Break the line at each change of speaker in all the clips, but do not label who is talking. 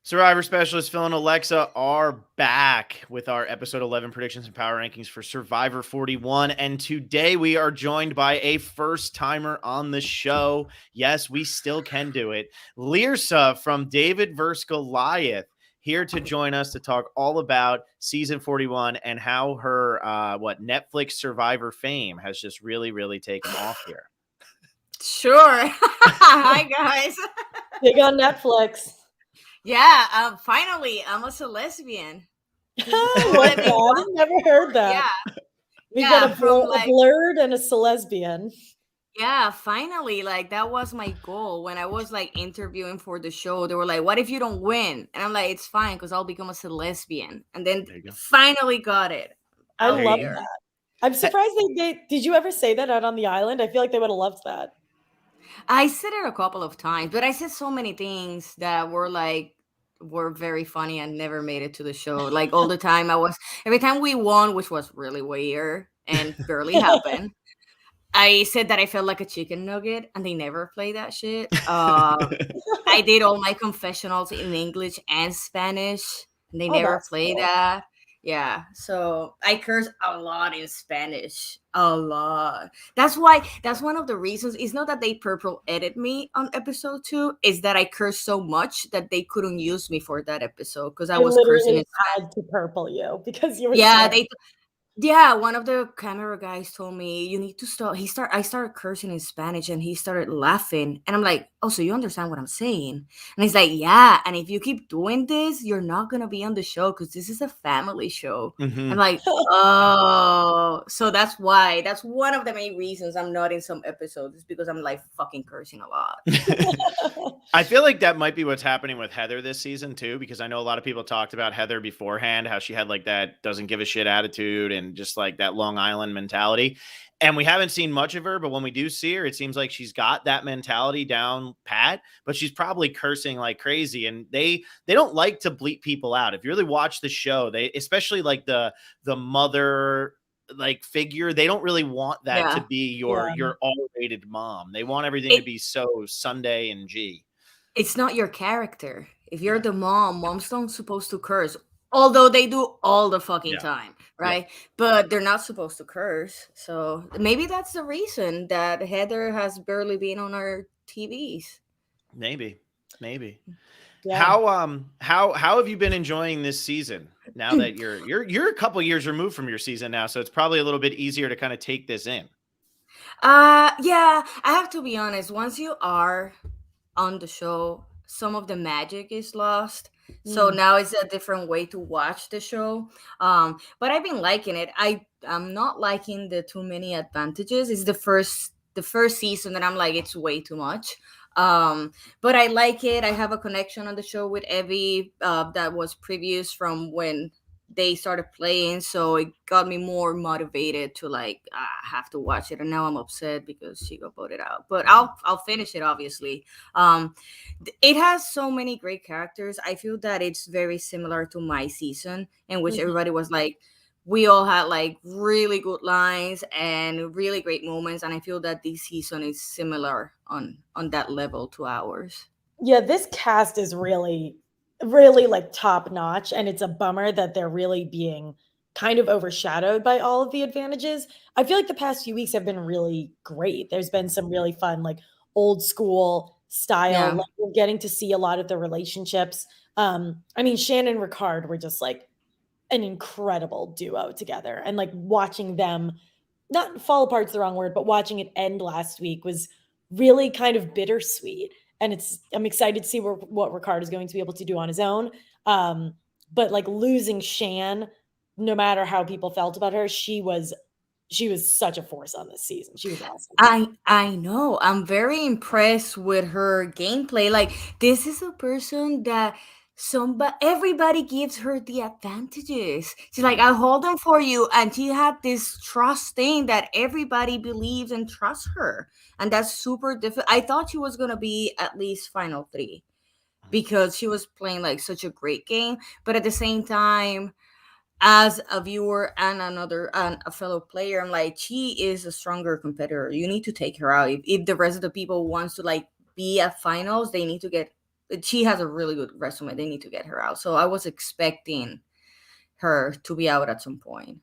Survivor Specialist Phil and Alexa are back with our episode 11 predictions and power rankings for Survivor 41. And today we are joined by a first timer on the show. Yes, we still can do it. Lyrsa from David vs. Goliath, here to join us to talk all about season 41 and how her Netflix Survivor fame has just really taken off here.
Sure. Hi guys.
Big on Netflix.
Yeah, finally, I'm a lesbian.
I've never heard that.
Yeah.
We got a blurred and a lesbian.
Yeah, finally, like that was my goal. When I was like interviewing for the show, they were like, "What if you don't win?" And I'm like, "It's fine, because I'll become a lesbian." And then finally got it.
I love that. I'm surprised they did you ever say that out on the island? I feel like they would have loved that.
I said it a couple of times, but I said so many things that were very funny and never made it to the show. Like all the time, every time we won, which was really weird and barely happened. I said that I felt like a chicken nugget, and they never play that shit. I did all my confessionals in English and Spanish, and they never play that. Yeah, so I curse a lot in Spanish. A lot. That's one of the reasons. It's not that they purple edit me on episode 2. It's that I curse so much that they couldn't use me for that episode because I was cursing.
Had to purple you because you were.
Yeah, Yeah, one of the camera guys told me, "You need to stop." I started cursing in Spanish, and he started laughing, and I'm like, "Oh, so you understand what I'm saying?" And he's like, "Yeah, and if you keep doing this, you're not gonna be on the show because this is a family show."
Mm-hmm.
I'm like, "Oh, so that's why. That's one of the main reasons I'm not in some episodes, is because I'm like fucking cursing a lot."
I feel like that might be what's happening with Heather this season too, because I know a lot of people talked about Heather beforehand, how she had like that doesn't give a shit attitude and just like that Long Island mentality. And we haven't seen much of her, but when we do see her, it seems like she's got that mentality down pat, but she's probably cursing like crazy. And they don't like to bleep people out. If you really watch the show, they, especially like the mother like figure, they don't really want that to be your R-rated mom. They want everything to be so Sunday and G.
It's not your character. If you're the mom's not supposed to curse. Although they do all the fucking time, right? Yeah. But they're not supposed to curse. So maybe that's the reason that Heather has barely been on our TVs.
Maybe. Yeah. How have you been enjoying this season now that you're a couple years removed from your season now, so it's probably a little bit easier to kind of take this in?
Yeah, I have to be honest. Once you are on the show, some of the magic is lost. So now it's a different way to watch the show. But I've been liking it. I'm not liking the too many advantages. It's the first season that I'm like, it's way too much. But I like it. I have a connection on the show with Evie that was previous from when they started playing, so it got me more motivated to like have to watch it. And now I'm upset because she got voted out, but I'll finish it. Obviously, it has so many great characters. I feel that it's very similar to my season, in which everybody was like, we all had like really good lines and really great moments, and I feel that this season is similar on that level to ours.
Yeah, this cast is really like top notch, and it's a bummer that they're really being kind of overshadowed by all of the advantages. I feel like the past few weeks have been really great. There's been some really fun, like old school style. Like we're getting to see a lot of the relationships. I mean, Shan and Ricard were just like an incredible duo together, and like watching them not fall apart's the wrong word, but watching it end last week was really kind of bittersweet. And I'm excited to see what Ricard is going to be able to do on his own. But like losing Shan, no matter how people felt about her, she was such a force on this season. She was awesome.
I know. I'm very impressed with her gameplay. Like, this is a person that everybody gives her the advantages. She's like, I'll hold them for you. And she had this trust thing that everybody believes and trusts her. And that's super difficult. I thought she was going to be at least final 3 because she was playing like such a great game. But at the same time, as a viewer and a fellow player, I'm like, she is a stronger competitor. You need to take her out. If the rest of the people wants to like be at finals, they need to get she has a really good resume. They need to get her out. So I was expecting her to be out at some point.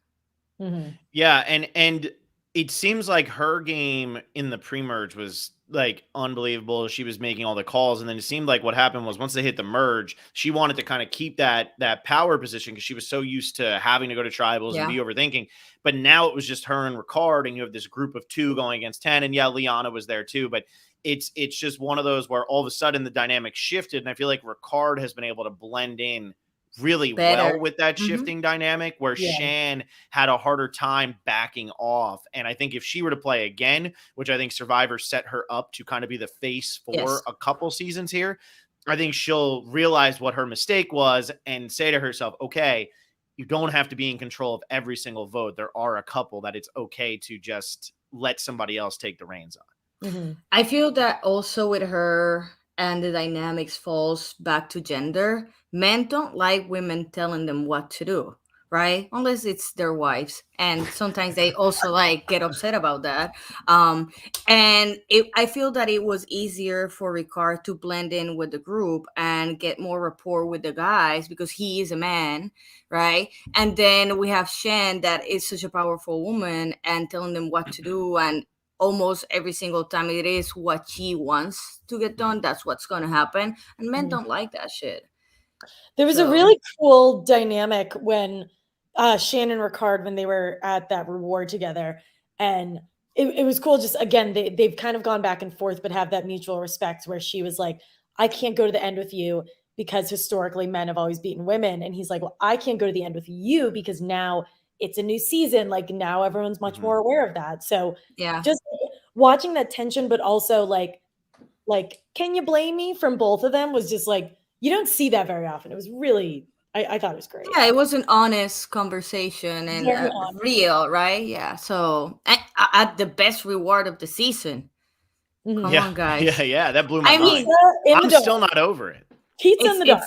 Yeah, and it seems like her game in the pre-merge was like unbelievable. She was making all the calls, and then it seemed like what happened was once they hit the merge, she wanted to kind of keep that power position because she was so used to having to go to tribals and be overthinking. But now it was just her and Ricard, and you have this group of 2 going against 10, and yeah, Liana was there too, but it's just one of those where all of a sudden the dynamic shifted, and I feel like Ricard has been able to blend in really well with that shifting dynamic where Shan had a harder time backing off. And I think if she were to play again, which I think Survivor set her up to kind of be the face for a couple seasons here, I think she'll realize what her mistake was and say to herself, okay, you don't have to be in control of every single vote. There are a couple that it's okay to just let somebody else take the reins on.
I feel that also with her and the dynamics falls back to gender. Men don't like women telling them what to do, right? Unless it's their wives. And sometimes they also like get upset about that. And I feel that it was easier for Ricard to blend in with the group and get more rapport with the guys because he is a man, right? And then we have Shan that is such a powerful woman and telling them what to do, and almost every single time it is what she wants to get done, that's what's going to happen. And men don't like that shit.
There was a really cool dynamic when Shan and Ricard, when they were at that reward together, and it was cool. Just again, they've kind of gone back and forth, but have that mutual respect where she was like, I can't go to the end with you because historically men have always beaten women. And he's like, well, I can't go to the end with you because now it's a new season. Like now everyone's much more aware of that. So just watching that tension, but also like, can you blame me from both of them was just like, you don't see that very often. It was really, I thought it was great.
Yeah, it was an honest conversation and real, right? Yeah. So at the best reward of the season. Come on, guys.
Yeah. That blew my mind. I'm still not over it.
Pizza in the dark.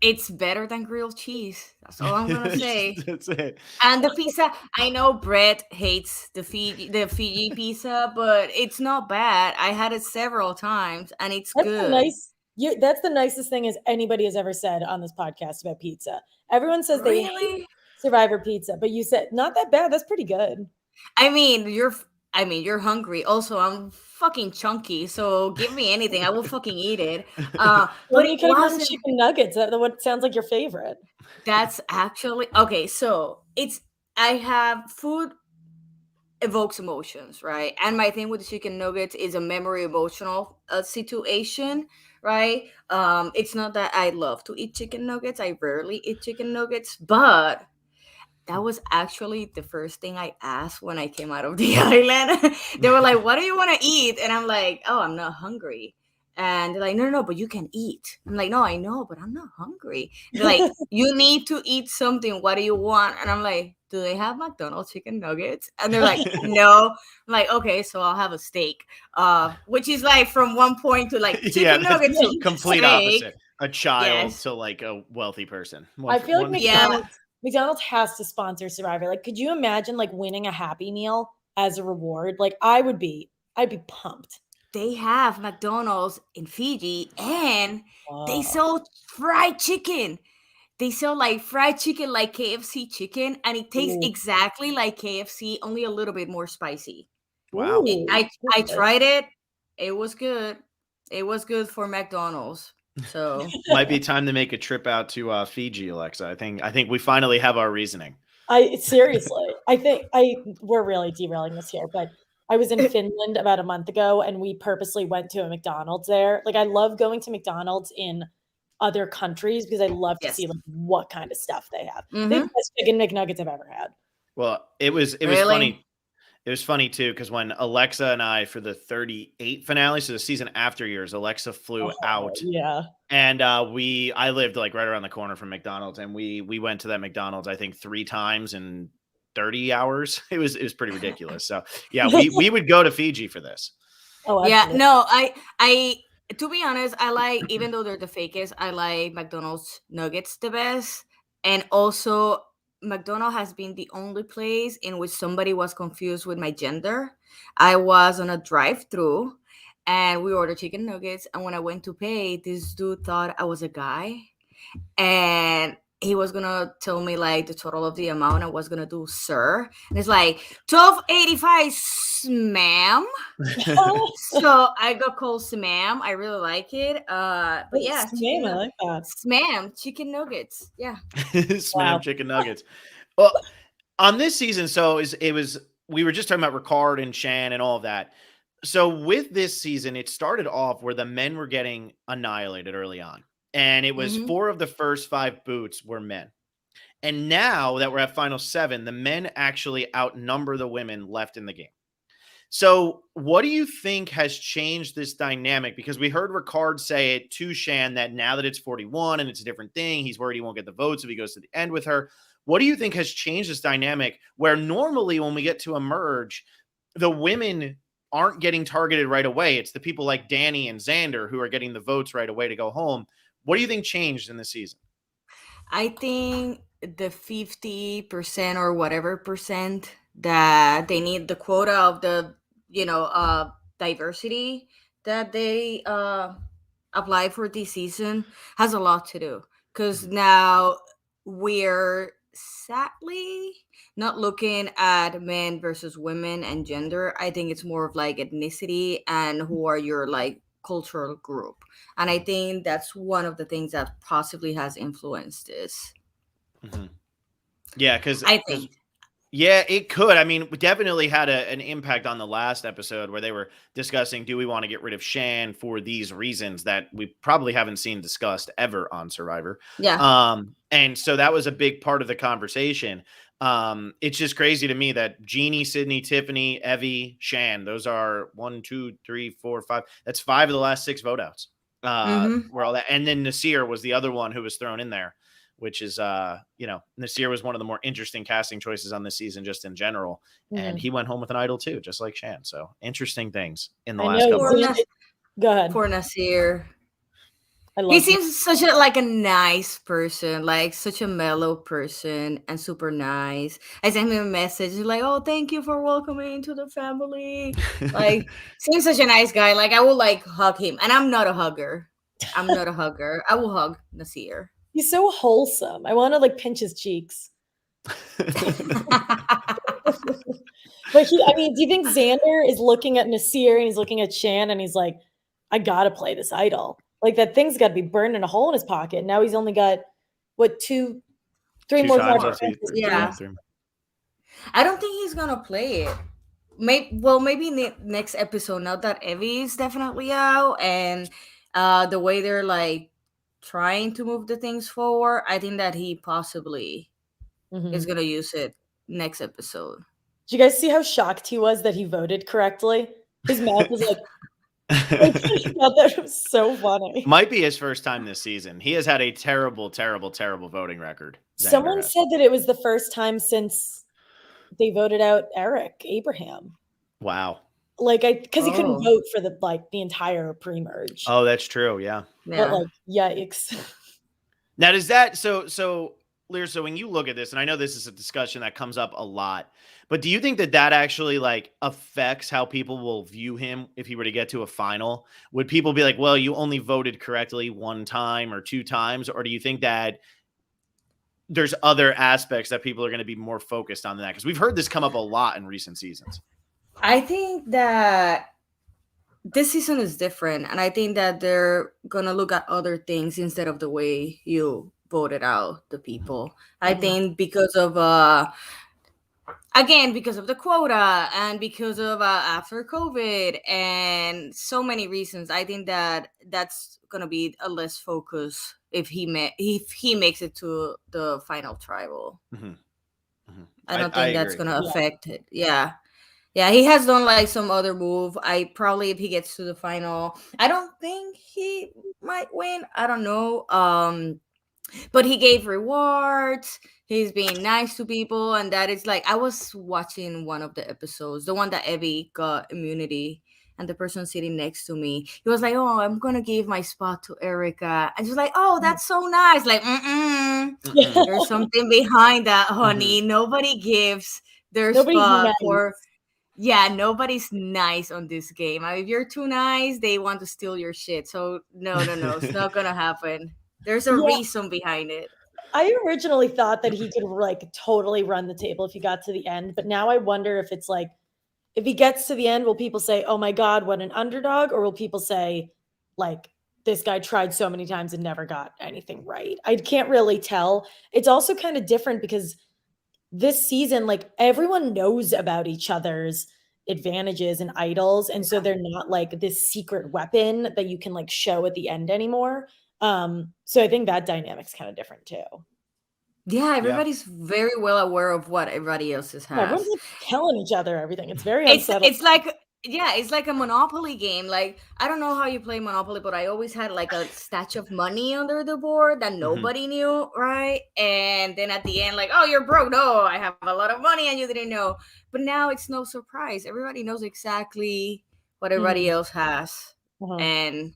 It's better than grilled cheese. That's all I'm gonna say.
That's it.
And the pizza, I know Brett hates the Fiji pizza, but it's not bad. I had it several times, and it's good.
That's the nicest thing anybody has ever said on this podcast about pizza. Everyone says they hate Survivor pizza, but you said not that bad. That's pretty good.
I mean, you're hungry. Also, I'm fucking chunky, so give me anything. I will fucking eat it.
But you could have chicken nuggets. What sounds like your favorite?
That's actually okay. So I have food evokes emotions, right? And my thing with the chicken nuggets is a memory emotional situation, right? It's not that I love to eat chicken nuggets. I rarely eat chicken nuggets, but that was actually the first thing I asked when I came out of the island. They were like, what do you want to eat? And I'm like, oh, I'm not hungry. And they're like, no, but you can eat. I'm like, no, I know, but I'm not hungry. They're like, you need to eat something. What do you want? And I'm like, do they have McDonald's chicken nuggets? And they're like, no. I'm like, okay, so I'll have a steak. Which is like from one point to like chicken nuggets.
Complete opposite. A child to like a wealthy person.
I feel like McDonald's has to sponsor Survivor. Like, could you imagine like winning a Happy Meal as a reward? Like, I'd be pumped.
They have McDonald's in Fiji, and they sell fried chicken. They sell like fried chicken, like KFC chicken, and it tastes exactly like KFC, only a little bit more spicy.
Wow!
I tried it. It was good. It was good for McDonald's. So
might be time to make a trip out to Fiji, Alexa. I think we finally have our reasoning.
Seriously, we're really derailing this here, but I was in Finland about a month ago, and we purposely went to a McDonald's there. Like, I love going to McDonald's in other countries because I love to see like what kind of stuff they have. They have the best chicken McNuggets I've ever had.
Well, it was funny. It was funny too because when Alexa and I for the 38 finale, so the season after yours, Alexa flew out.
Yeah.
And I lived like right around the corner from McDonald's, and we went to that McDonald's I think 3 times in 30 hours. It was pretty ridiculous. So yeah, we would go to Fiji for this.
Oh
yeah, no, I to be honest, I like, even though they're the fakest, I like McDonald's nuggets the best. And also McDonald's has been the only place in which somebody was confused with my gender. I was on a drive-through and we ordered chicken nuggets. And when I went to pay, this dude thought I was a guy, and he was gonna tell me like the total of the amount. I was gonna do sir, and it's like $12.85, ma'am. So I got called Smam. I really like it. But yeah,
Smam, I like that.
Smam chicken nuggets. Yeah,
Smam chicken nuggets. Well, on this season, so it was we were just talking about Ricard and Shan and all of that. So with this season, it started off where the men were getting annihilated early on, and it was 4 of the first 5 boots were men. And now that we're at final 7, the men actually outnumber the women left in the game. So what do you think has changed this dynamic? Because we heard Ricard say it to Shan that now that it's 41 and it's a different thing, he's worried he won't get the votes if he goes to the end with her. What do you think has changed this dynamic where normally when we get to a merge, the women aren't getting targeted right away? It's the people like Danny and Xander who are getting the votes right away to go home. What do you think changed in this season?
I think the 50% or whatever percent that they need the quota of the diversity that they apply for this season has a lot to do, because now we're sadly not looking at men versus women and gender. I think it's more of like ethnicity and who are your like cultural group, and I think that's one of the things that possibly has influenced this.
Yeah, because
I think
yeah, it could. I mean, we definitely had an impact on the last episode where they were discussing, do we want to get rid of Shan for these reasons that we probably haven't seen discussed ever on Survivor.
Yeah.
And so that was a big part of the conversation. It's just crazy to me that Jeannie, Sydney, Tiffany, Evie, Shan, those are 1, 2, 3, 4, 5. That's 5 of the last 6 vote outs. Where all that, and then Nasir was the other one who was thrown in there, which is, Nasir was one of the more interesting casting choices on this season, just in general. And he went home with an idol too, just like Shan. So interesting things in the last couple of years.
Go ahead.
Poor Nasir.
He
him. Seems such a nice person, like such a mellow person and super nice. I sent him a message like, "Oh, thank you for welcoming to the family." Like, seems such a nice guy. Like, I will like hug him, and I'm not a hugger. I will hug Nasir.
He's so wholesome. I want to like pinch his cheeks. But do you think Xander is looking at Nasir and he's looking at Shan and he's like, I gotta play this idol. Like that thing's got to be burned in a hole in his pocket. Now he's only got what 3 more times.
Yeah. I don't think he's gonna play it. Maybe next episode. Now that Evie is definitely out, and the way they're like trying to move the things forward, I think that he possibly is gonna use it next episode.
Did you guys see how shocked he was that he voted correctly? His mouth was like. I thought that was so funny.
Might be his first time this season. He has had a terrible, terrible, terrible voting record.
Someone said that it was the first time since they voted out Eric Abraham.
Wow.
Like because he couldn't vote for the entire pre-merge.
Oh, that's true. Yeah.
But yikes.
Now does that so Lyrsa, when you look at this, and I know this is a discussion that comes up a lot, but do you think that actually like affects how people will view him if he were to get to a final? Would people be like, well, you only voted correctly 1 time or 2 times? Or do you think that there's other aspects that people are going to be more focused on than that? Because we've heard this come up a lot in recent seasons.
I think that this season is different. And I think that they're going to look at other things instead of the way you voted out the people. I think because of because of the quota and because of after COVID and so many reasons, I think that that's gonna be a less focus if he makes it to the final tribal. I don't think that's gonna affect it. Yeah, he has done like some other move. If he gets to the final, I don't think he might win. I don't know. But he gave rewards. He's being nice to people, and that is like I was watching one of the episodes, the one that Evie got immunity, and the person sitting next to me, he was like, "Oh, I'm gonna give my spot to Erika," and she's like, "Oh, that's so nice." Like, there's something behind that, honey. Nobody gives their spot for. Yeah, nobody's nice on this game. If you're too nice, they want to steal your shit. So no, it's not gonna happen. There's a
Yeah.
reason behind it.
I originally thought that he could like totally run the table if he got to the end, but now I wonder if it's like, if he gets to the end, will people say, "Oh my God, what an underdog," or will people say, like, "This guy tried so many times and never got anything right"? I can't really tell. It's also kind of different because this season, like, everyone knows about each other's advantages and idols, and so they're not like this secret weapon that you can like show at the end anymore. So I think that dynamic's kind of different too.
Yeah, everybody's very well aware of what everybody else has.
Yeah, everyone's like killing each other, everything. It's very
It's
unsettling.
it's like it's like a Monopoly game. Like, I don't know how you play Monopoly, but I always had like a stash of money under the board that nobody knew, right? And then at the end, like, oh, you're broke. No, I have a lot of money and you didn't know. But now it's no surprise. Everybody knows exactly what everybody else has. And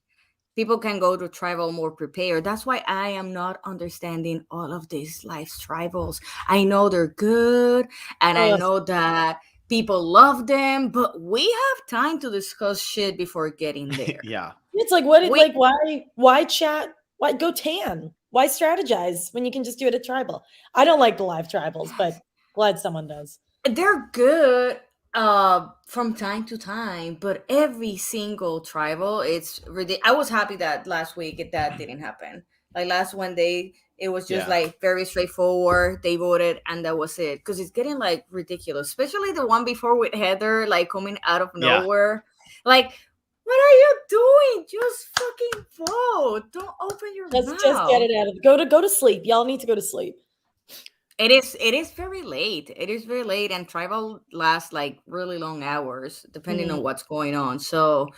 people can go to tribal more prepared. That's why I am not understanding all of these life tribals. I know they're good, and I know that people love them, but we have time to discuss shit before getting there.
Yeah.
It's like, why chat? Why go tan? Why strategize when you can just do it at tribal? I don't like the live tribals, but glad someone does.
They're good from time to time, but every single tribal, it's ridiculous. I was happy that last week that didn't happen. Like last Wednesday, it was just like very straightforward. They voted and that was it. Because it's getting like ridiculous, especially the one before with Heather, like coming out of nowhere. Like, what are you doing? Just fucking vote. Don't open your mouth.
Just get it out of go to sleep. Y'all need to go to sleep.
It is very late. It is very late, and tribal lasts like really long hours depending on what's going on. So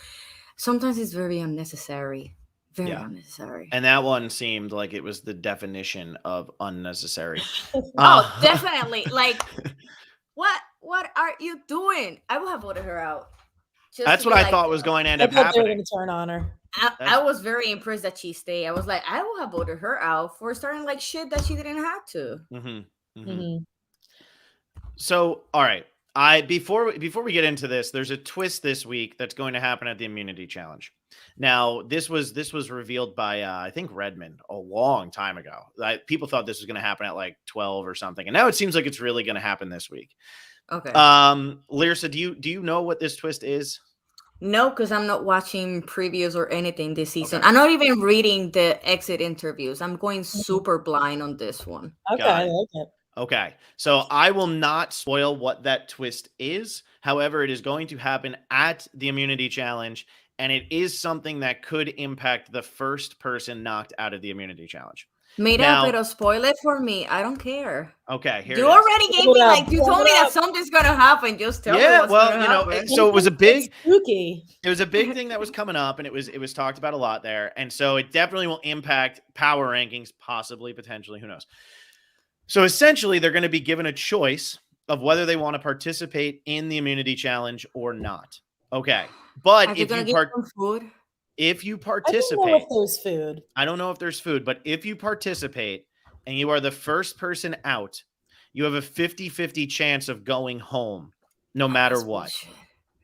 sometimes it's very unnecessary. Very unnecessary.
And that one seemed like it was the definition of unnecessary.
Oh, definitely. Like, what are you doing? I will have voted her out.
That's what I thought was going to end up happening.
They were going to turn on her.
I was very impressed that she stayed. I was like, I will have voted her out for starting like shit that she didn't have to.
So, all right. Before we get into this, there's a twist this week that's going to happen at the immunity challenge. Now, this was revealed by I think Redmond a long time ago. People thought this was going to happen at like 12 or something, and now it seems like it's really going to happen this week.
Okay.
Lyrsa, do you know what this twist is?
No, because I'm not watching previews or anything this season. Okay. I'm not even reading the exit interviews. I'm going super blind on this one.
Okay, I like it.
Okay, so I will not spoil what that twist is. However, it is going to happen at the immunity challenge, and it is something that could impact the first person knocked out of the immunity challenge.
Mira, pero spoil it for me. I don't care.
Okay, here
you already gave me you told me that something's gonna happen. Just tell me what's gonna happen.
So it was a big
spooky.
It was a big thing that was coming up, and it was talked about a lot there, and so it definitely will impact power rankings, possibly, potentially, who knows. So essentially, they're going to be given a choice of whether they want to participate in the immunity challenge or not. Okay, but if you participate,
I don't know if there's food.
I don't know if there's food, but if you participate and you are the first person out, you have a 50-50 chance of going home, no matter what.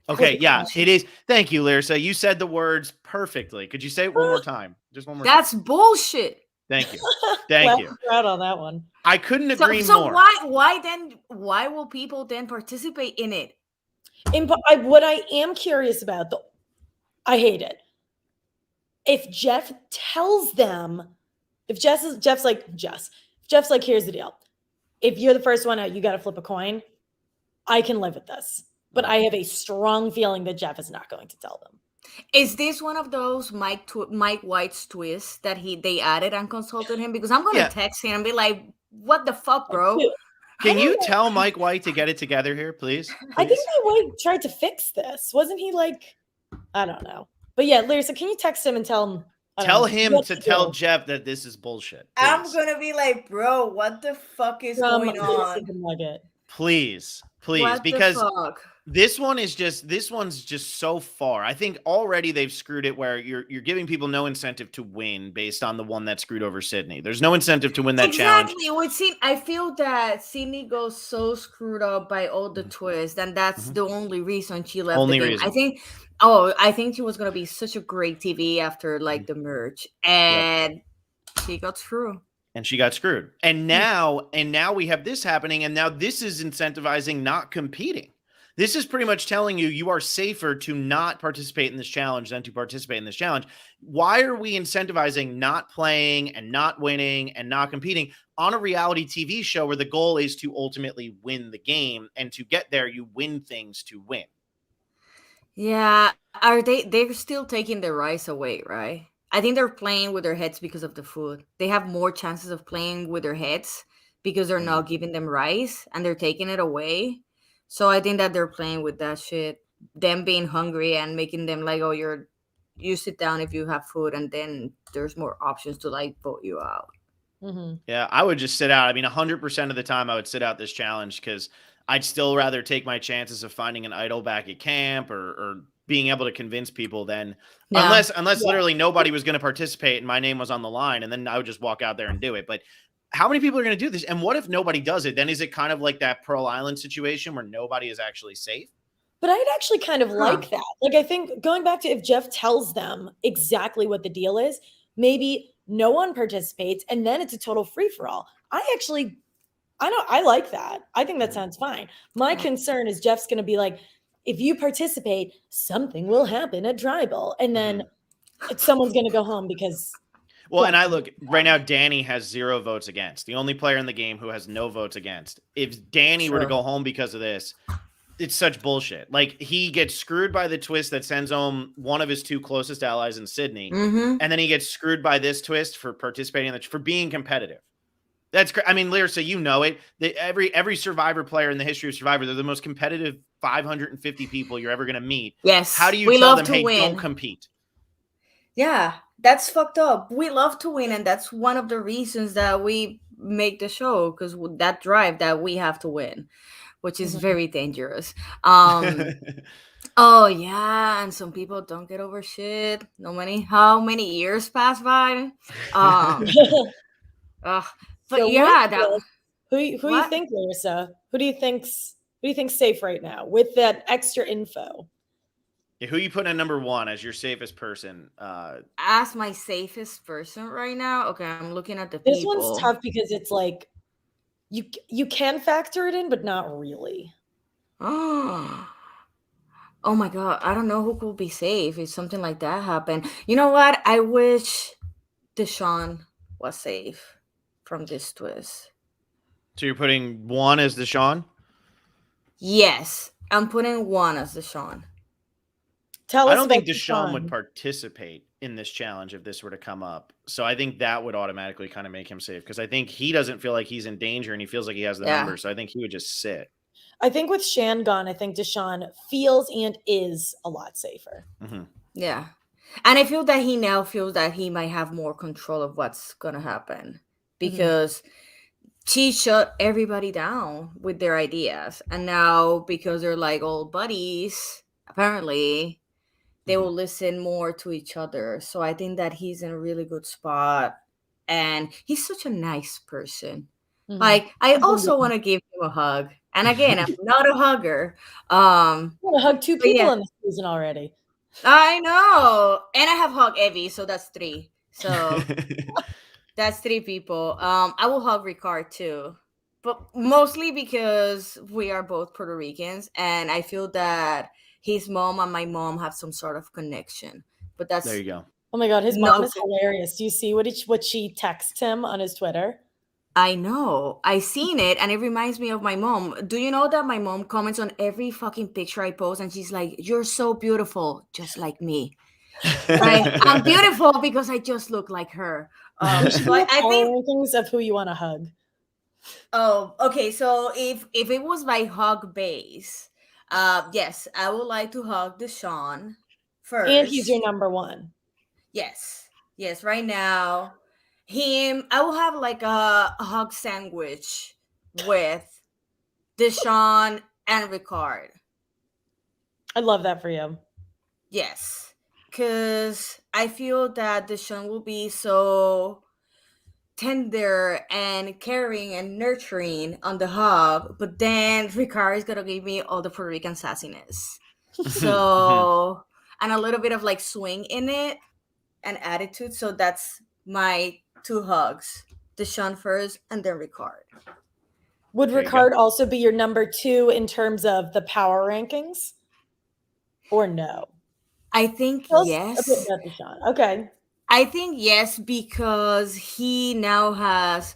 Okay, yeah, it is. Thank you, Lyrsa. You said the words perfectly. Could you say it one more time? Just one more time.
That's bullshit.
Thank you. Thank you.
Proud on that one.
I couldn't agree more.
So why will people then participate in it?
What I am curious about, though, I hate it. If Jeff tells them, if Jeff's like, here's the deal. If you're the first one out, you got to flip a coin. I can live with this. But I have a strong feeling that Jeff is not going to tell them.
Is this one of those Mike White's twists that they added and consulted him? Because I'm going to text him and be like, what the fuck, bro?
Can you tell Mike White to get it together here, please?
I think Mike White tried to fix this. Wasn't he like, I don't know. But yeah, Lyrsa, can you text him and tell him?
Tell him to tell Jeff that this is bullshit. Please.
I'm going to be like, bro, what the fuck is going on?
Please, because This one's just so far. I think already they've screwed it where you're giving people no incentive to win based on the one that screwed over Sydney. There's no incentive to win that challenge.
Exactly. With I feel that Sydney goes so screwed up by all the twists, and that's the only reason she left
Only
the game.
reason.
I think she was gonna be such a great TV after like the merge, and she got screwed.
And she got screwed. And now we have this happening, and now this is incentivizing not competing. This is pretty much telling you are safer to not participate in this challenge than to participate in this challenge. Why are we incentivizing not playing and not winning and not competing on a reality TV show where the goal is to ultimately win the game, and to get there, you win things to win?
Yeah, they're still taking the rice away, right? I think they're playing with their heads because of the food. They have more chances of playing with their heads because they're not giving them rice and they're taking it away. So I think that they're playing with that shit. Them being hungry and making them like, oh, you sit down if you have food, and then there's more options to like vote you out.
Yeah, I would just sit out. I mean, 100% of the time I would sit out this challenge because I'd still rather take my chances of finding an idol back at camp or being able to convince people than unless literally nobody was going to participate and my name was on the line, and then I would just walk out there and do it. But how many people are going to do this? And what if nobody does it? Then is it kind of like that Pearl Island situation where nobody is actually safe?
But I'd actually kind of like that. Like, I think going back to if Jeff tells them exactly what the deal is, maybe no one participates and then it's a total free-for-all. I like that. I think that sounds fine. My concern is Jeff's going to be like, if you participate, something will happen at Tribal. And then someone's going to go home because...
Well, and I look right now, Danny has 0 votes against. The only player in the game who has no votes against. If Danny were to go home because of this, it's such bullshit. Like, he gets screwed by the twist that sends home one of his 2 closest allies in Sydney. And then he gets screwed by this twist for participating for being competitive. That's I mean, Lyrsa, you know it. Every Survivor player in the history of Survivor, they're the most competitive 550 people you're ever going to meet.
Yes.
How do you tell them, hey, don't compete?
Yeah, that's fucked up. We love to win, and that's one of the reasons that we make the show, because that drive that we have to win, which is very dangerous. Oh yeah, and some people don't get over shit. How many years pass by? But
so
yeah,
who you think, Lyrsa? Who do you think's safe right now with that extra info?
Yeah, who you put in number 1 as your safest person?
As my safest person right now? Okay, I'm looking at the
This
people.
one's tough because it's like you can factor it in, but not really.
Oh my god, I don't know who could be safe if something like that happened. You know what? I wish Shan was safe from this twist.
So you're putting 1 as the Shan?
Yes, I'm putting 1 as Shan.
I don't think Deshaun would participate in this challenge if this were to come up. So I think that would automatically kind of make him safe, because I think he doesn't feel like he's in danger and he feels like he has the numbers. So I think he would just sit.
I think with Shan gone, I think Deshaun feels and is a lot safer.
Yeah. And I feel that he now feels that he might have more control of what's going to happen, because she shut everybody down with their ideas. And now, because they're like old buddies, apparently they will listen more to each other. So I think that he's in a really good spot. And he's such a nice person. Like, I also want to give him a hug. And again, I'm not a hugger.
I want to hug 2 people in this season already.
I know. And I have hugged Evie, so that's 3. So that's 3 people. I will hug Ricard too. But mostly because we are both Puerto Ricans, and I feel that his mom and my mom have some sort of connection. But that's...
There you go.
Oh my god, his mom is hilarious. Do you see what she texts him on his Twitter?
I know. I seen it, and it reminds me of my mom. Do you know that my mom comments on every fucking picture I post, and she's like, "You're so beautiful, just like me." Right? I'm beautiful because I just look like her. So I think
things of who you want to hug.
Oh, okay. So if it was by hug base, yes, I would like to hug Shan first.
And he's your number 1.
Yes. Right now, I will have like a hug sandwich with Shan and Ricard.
I love that for you.
Yes, because I feel that the Shan will be so tender and caring and nurturing on the hub, but then Ricard is gonna give me all the Puerto Rican sassiness. So, and a little bit of like swing in it and attitude. So that's my two hugs: the Shan first, and then Ricard.
Would
There you
Ricard
go.
also be your number 2 in terms of the power rankings? Or no?
I think
Tell us a bit
yes.
about Deshaun. Okay.
I think yes because he now has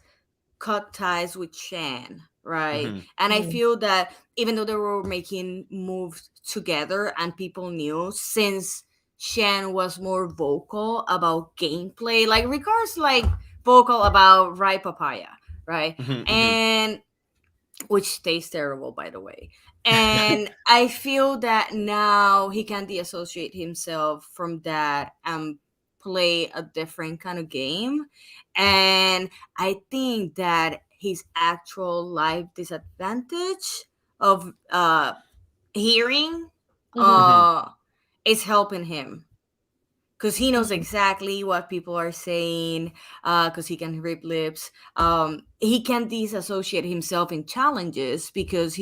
cut ties with Shan, right?
Mhm.
And I
Mhm.
feel that even though they were making moves together and people knew, since Shan was more vocal about gameplay, like Ricard's like vocal about ripe papaya, right?
Mhm, mhm.
And which tastes terrible, by the way. And I feel that now he can deassociate himself from that and play a different kind of game. And I think that his actual life disadvantage of hearing
Mhm.
Mhm.
uh, is helping him because he knows
Mhm.
exactly what people are saying because he can read lips. He can disassociate himself in challenges because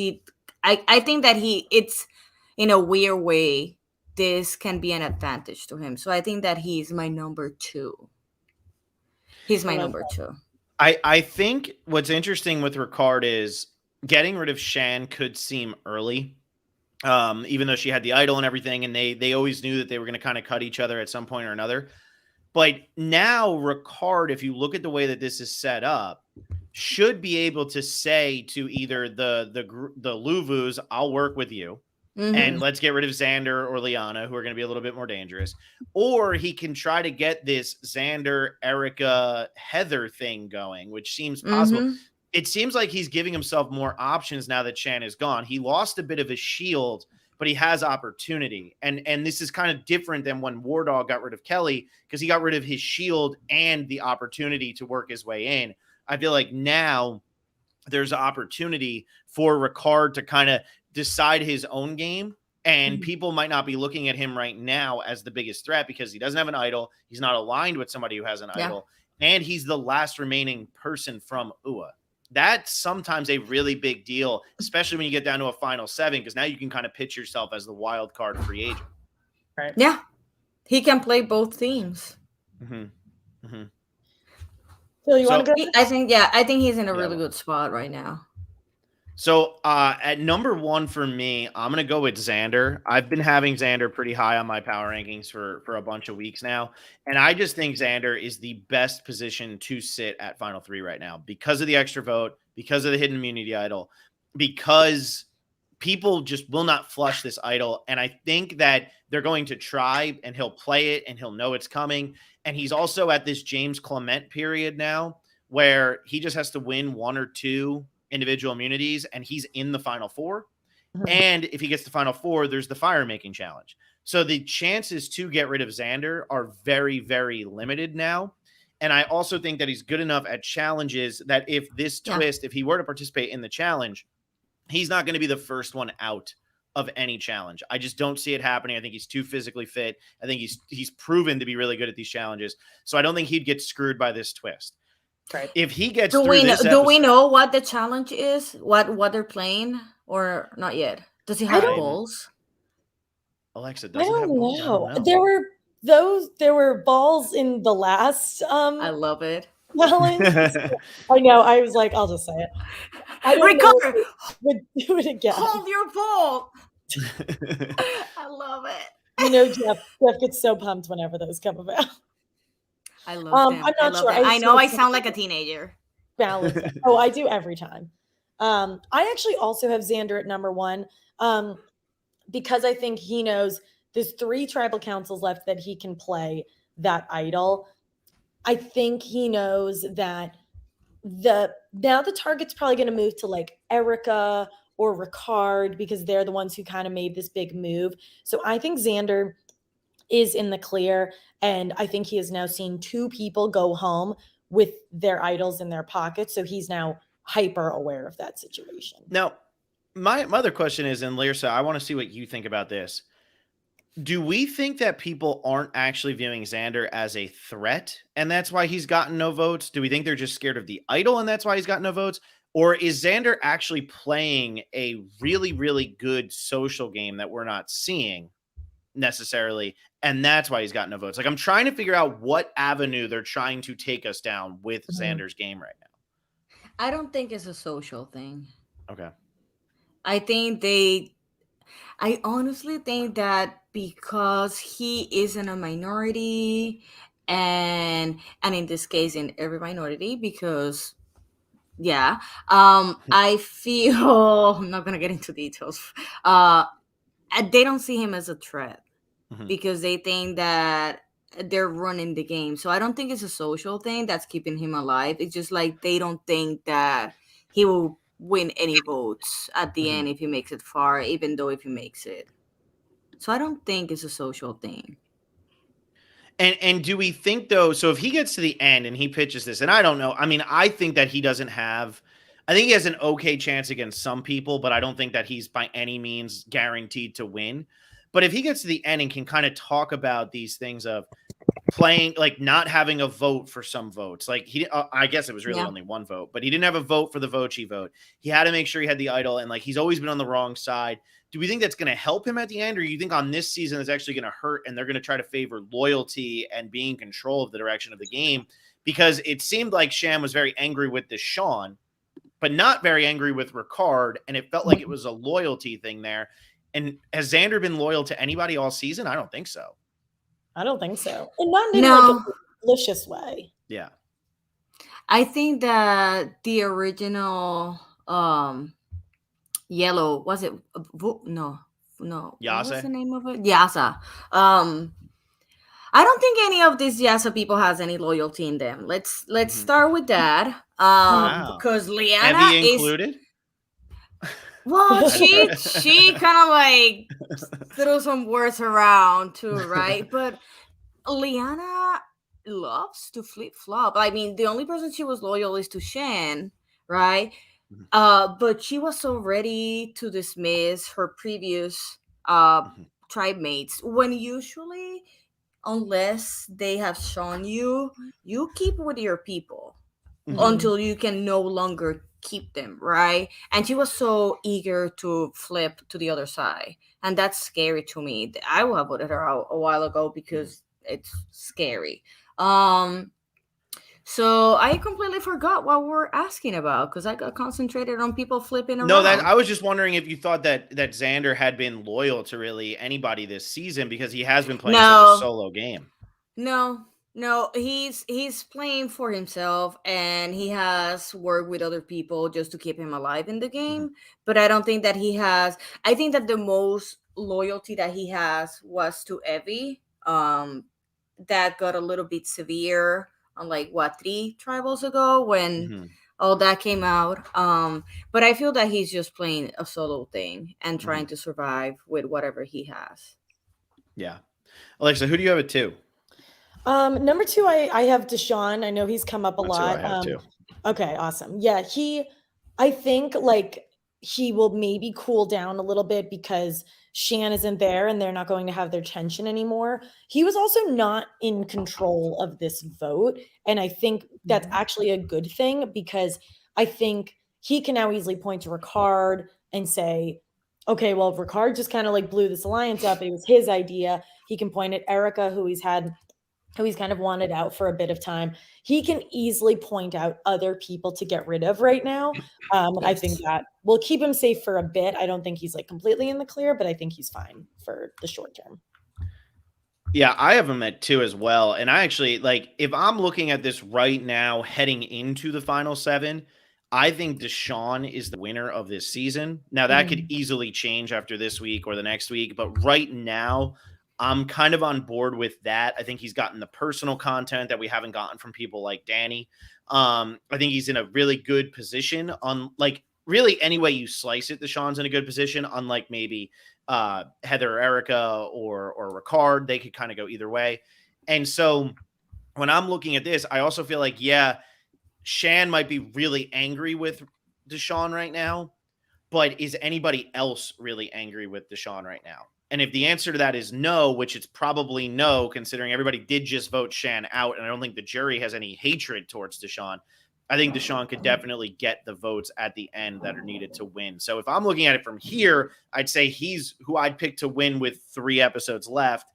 I think that it's in a weird way this can be an advantage to him, so I think that he's my number two. He's
I
my
like
number
that.
two.
I think what's interesting with Ricard is getting rid of Shan could seem early. Even though she had the idol and everything, and they always knew that they were going to kind of cut each other at some point or another. But now Ricard, if you look at the way that this is set up, should be able to say to either the Luvus, "I'll work with you," and
Mm-hmm.
let's get rid of Xander or Liana, who are going to be a little bit more dangerous, or he can try to get this Xander, Erika, Heather thing going, which seems possible.
Mm-hmm.
It seems like he's giving himself more options now that Shan is gone. He lost a bit of his shield, but he has opportunity. And this is kind of different than when War Dog got rid of Kelly because he got rid of his shield and the opportunity to work his way in. I feel like now there's an opportunity for Ricard to kind of decide his own game. And
Mhm.
people might not be looking at him right now as the biggest threat because he doesn't have an idol. He's not aligned with somebody who has an
Yeah.
idol. And he's the last remaining person from UA. That's sometimes a really big deal, especially when you get down to a final 7, because now you can kind of pitch yourself as the wild card free agent.
Right.
Yeah, he can play both teams.
Mm-hmm. Mm-hmm.
Phil, you want
So,
to go
I
next?
think, yeah, I think he's in a
yeah.
really good spot right now.
So at number 1 for me, I'm gonna go with Xander. I've been having Xander pretty high on my power rankings for a bunch of weeks now, and I just think Xander is the best position to sit at Final 3 right now because of the extra vote, because of the hidden immunity idol, because people just will not flush this idol, and I think that they're going to try, and he'll play it, and he'll know it's coming, and he's also at this James Clement period now where he just has to win 1 or 2 individual immunities and he's in the final 4.
Mhm.
And if he gets the final 4, there's the fire making challenge. So the chances to get rid of Xander are very, very limited now. And I also think that he's good enough at challenges that if this
Yeah.
twist, if he were to participate in the challenge, he's not going to be the first one out of any challenge. I just don't see it happening. I think he's too physically fit. I think he's proven to be really good at these challenges. So I don't think he'd get screwed by this twist.
Right.
If he gets
Do
through
we know?
this
Do we
episode,
know what the challenge is? What they're playing, or not yet? Does he have
don't-
balls?
Alexa,
I
does it
don't
have balls? I
know.
don't know.
There were balls in the last
I love it.
challenge. I know. I was like, I'll just say it. I don't know
Ricard,
if we would do it again.
hold your ball. I love it.
You know, Jeff gets so pumped whenever those come about.
I love them.
I'm
I
not
love
sure.
them. I
just
know
wanna
I sound like a teenager.
balance it. Oh, I do every time. I actually also have Xander at number 1 because I think he knows there's 3 tribal councils left that he can play that idol. I think he knows that now the target's probably going to move to like Erika or Ricard because they're the ones who kind of made this big move. So I think Xander is in the clear, and I think he has now seen 2 people go home with their idols in their pockets. So he's now hyper aware of that situation.
Now, My other question is, and Lyrsa, I want to see what you think about this. Do we think that people aren't actually viewing Xander as a threat and that's why he's gotten no votes? Do we think they're just scared of the idol and that's why he's got no votes? Or is Xander actually playing a really, really good social game that we're not seeing necessarily? And that's why he's got no votes. Like, I'm trying to figure out what avenue they're trying to take us down with Xander's game right now.
I don't think it's a social thing.
Okay.
I honestly think that because he is in a minority, and in this case in every minority, because I feel I'm not gonna get into details. They don't see him as a threat because they think that they're running the game. So I don't think it's a social thing that's keeping him alive. It's just like they don't think that he will win any votes at the end if he makes it far, even though if he makes it. So I don't think it's a social thing.
And do we think though, so if he gets to the end and he pitches this, and I don't know, I mean, I think that he doesn't have, I think he has an okay chance against some people, but I don't think that he's by any means guaranteed to win. But if he gets to the end and can kind of talk about these things of playing, like not having a vote for some votes, like I guess it was really only one vote, but he didn't have a vote for the Voce vote. He had to make sure he had the idol, and like he's always been on the wrong side. Do we think that's going to help him at the end, or you think on this season it's actually going to hurt and they're going to try to favor loyalty and being in control of the direction of the game? Because it seemed like Shan was very angry with the Shan, but not very angry with Ricard, and it felt like it was a loyalty thing there. And has Xander been loyal to anybody all season? I don't think so.
I don't think so. And not in like a malicious way.
Yeah.
I think that the original Yellow, was it? No.
Yasa?
What was the name of it? Yasa. I don't think any of these Yasa people has any loyalty in them. Let's start with that. Because Liana
Evie included?
Well, she kind of like threw some words around too, right? But Liana loves to flip flop. I mean, the only person she was loyal is to Shan, right? But she was so ready to dismiss her previous tribe mates when usually, unless they have shown you keep with your people until you can no longer keep them, right? And she was so eager to flip to the other side, and that's scary to me. I would have voted her out a while ago because it's scary. So I completely forgot what we're asking about because I got concentrated on people flipping around.
No, I was just wondering if you thought that Xander had been loyal to really anybody this season because he has been playing such a solo game.
No, he's playing for himself and he has worked with other people just to keep him alive in the game. But I don't think that he has. I think that the most loyalty that he has was to Evie. That got a little bit severe on 3 tribals ago when all that came out. But I feel that he's just playing a solo thing and trying to survive with whatever he has.
Yeah. Alexa, who do you have at 2?
Number 2, I have Deshaun. I know he's come up a lot.
I have too.
Okay, awesome. Yeah, I think he will maybe cool down a little bit because Shan isn't there and they're not going to have their tension anymore. He was also not in control of this vote. And I think that's actually a good thing because I think he can now easily point to Ricard and say, okay, well, Ricard just kind of blew this alliance up. It was his idea. He can point at Erika, who he's kind of wanted out for a bit of time. He can easily point out other people to get rid of right now. I think that will keep him safe for a bit. I don't think he's completely in the clear, but I think he's fine for the short term.
Yeah, I have him at 2 as well. And I actually, if I'm looking at this right now heading into the final 7, I think Deshaun is the winner of this season. Now, that could easily change after this week or the next week, but right now, I'm kind of on board with that. I think he's gotten the personal content that we haven't gotten from people like Danny. I think he's in a really good position on really any way you slice it. Deshaun's in a good position, unlike maybe Heather or Erika or Ricard. They could kind of go either way. And so when I'm looking at this, I also feel like, Shan might be really angry with Deshaun right now. But is anybody else really angry with Deshaun right now? And if the answer to that is no, which it's probably no, considering everybody did just vote Shan out, and I don't think the jury has any hatred towards Deshaun, I think Deshaun could definitely get the votes at the end that are needed to win. So if I'm looking at it from here, I'd say he's who I'd pick to win with 3 episodes left,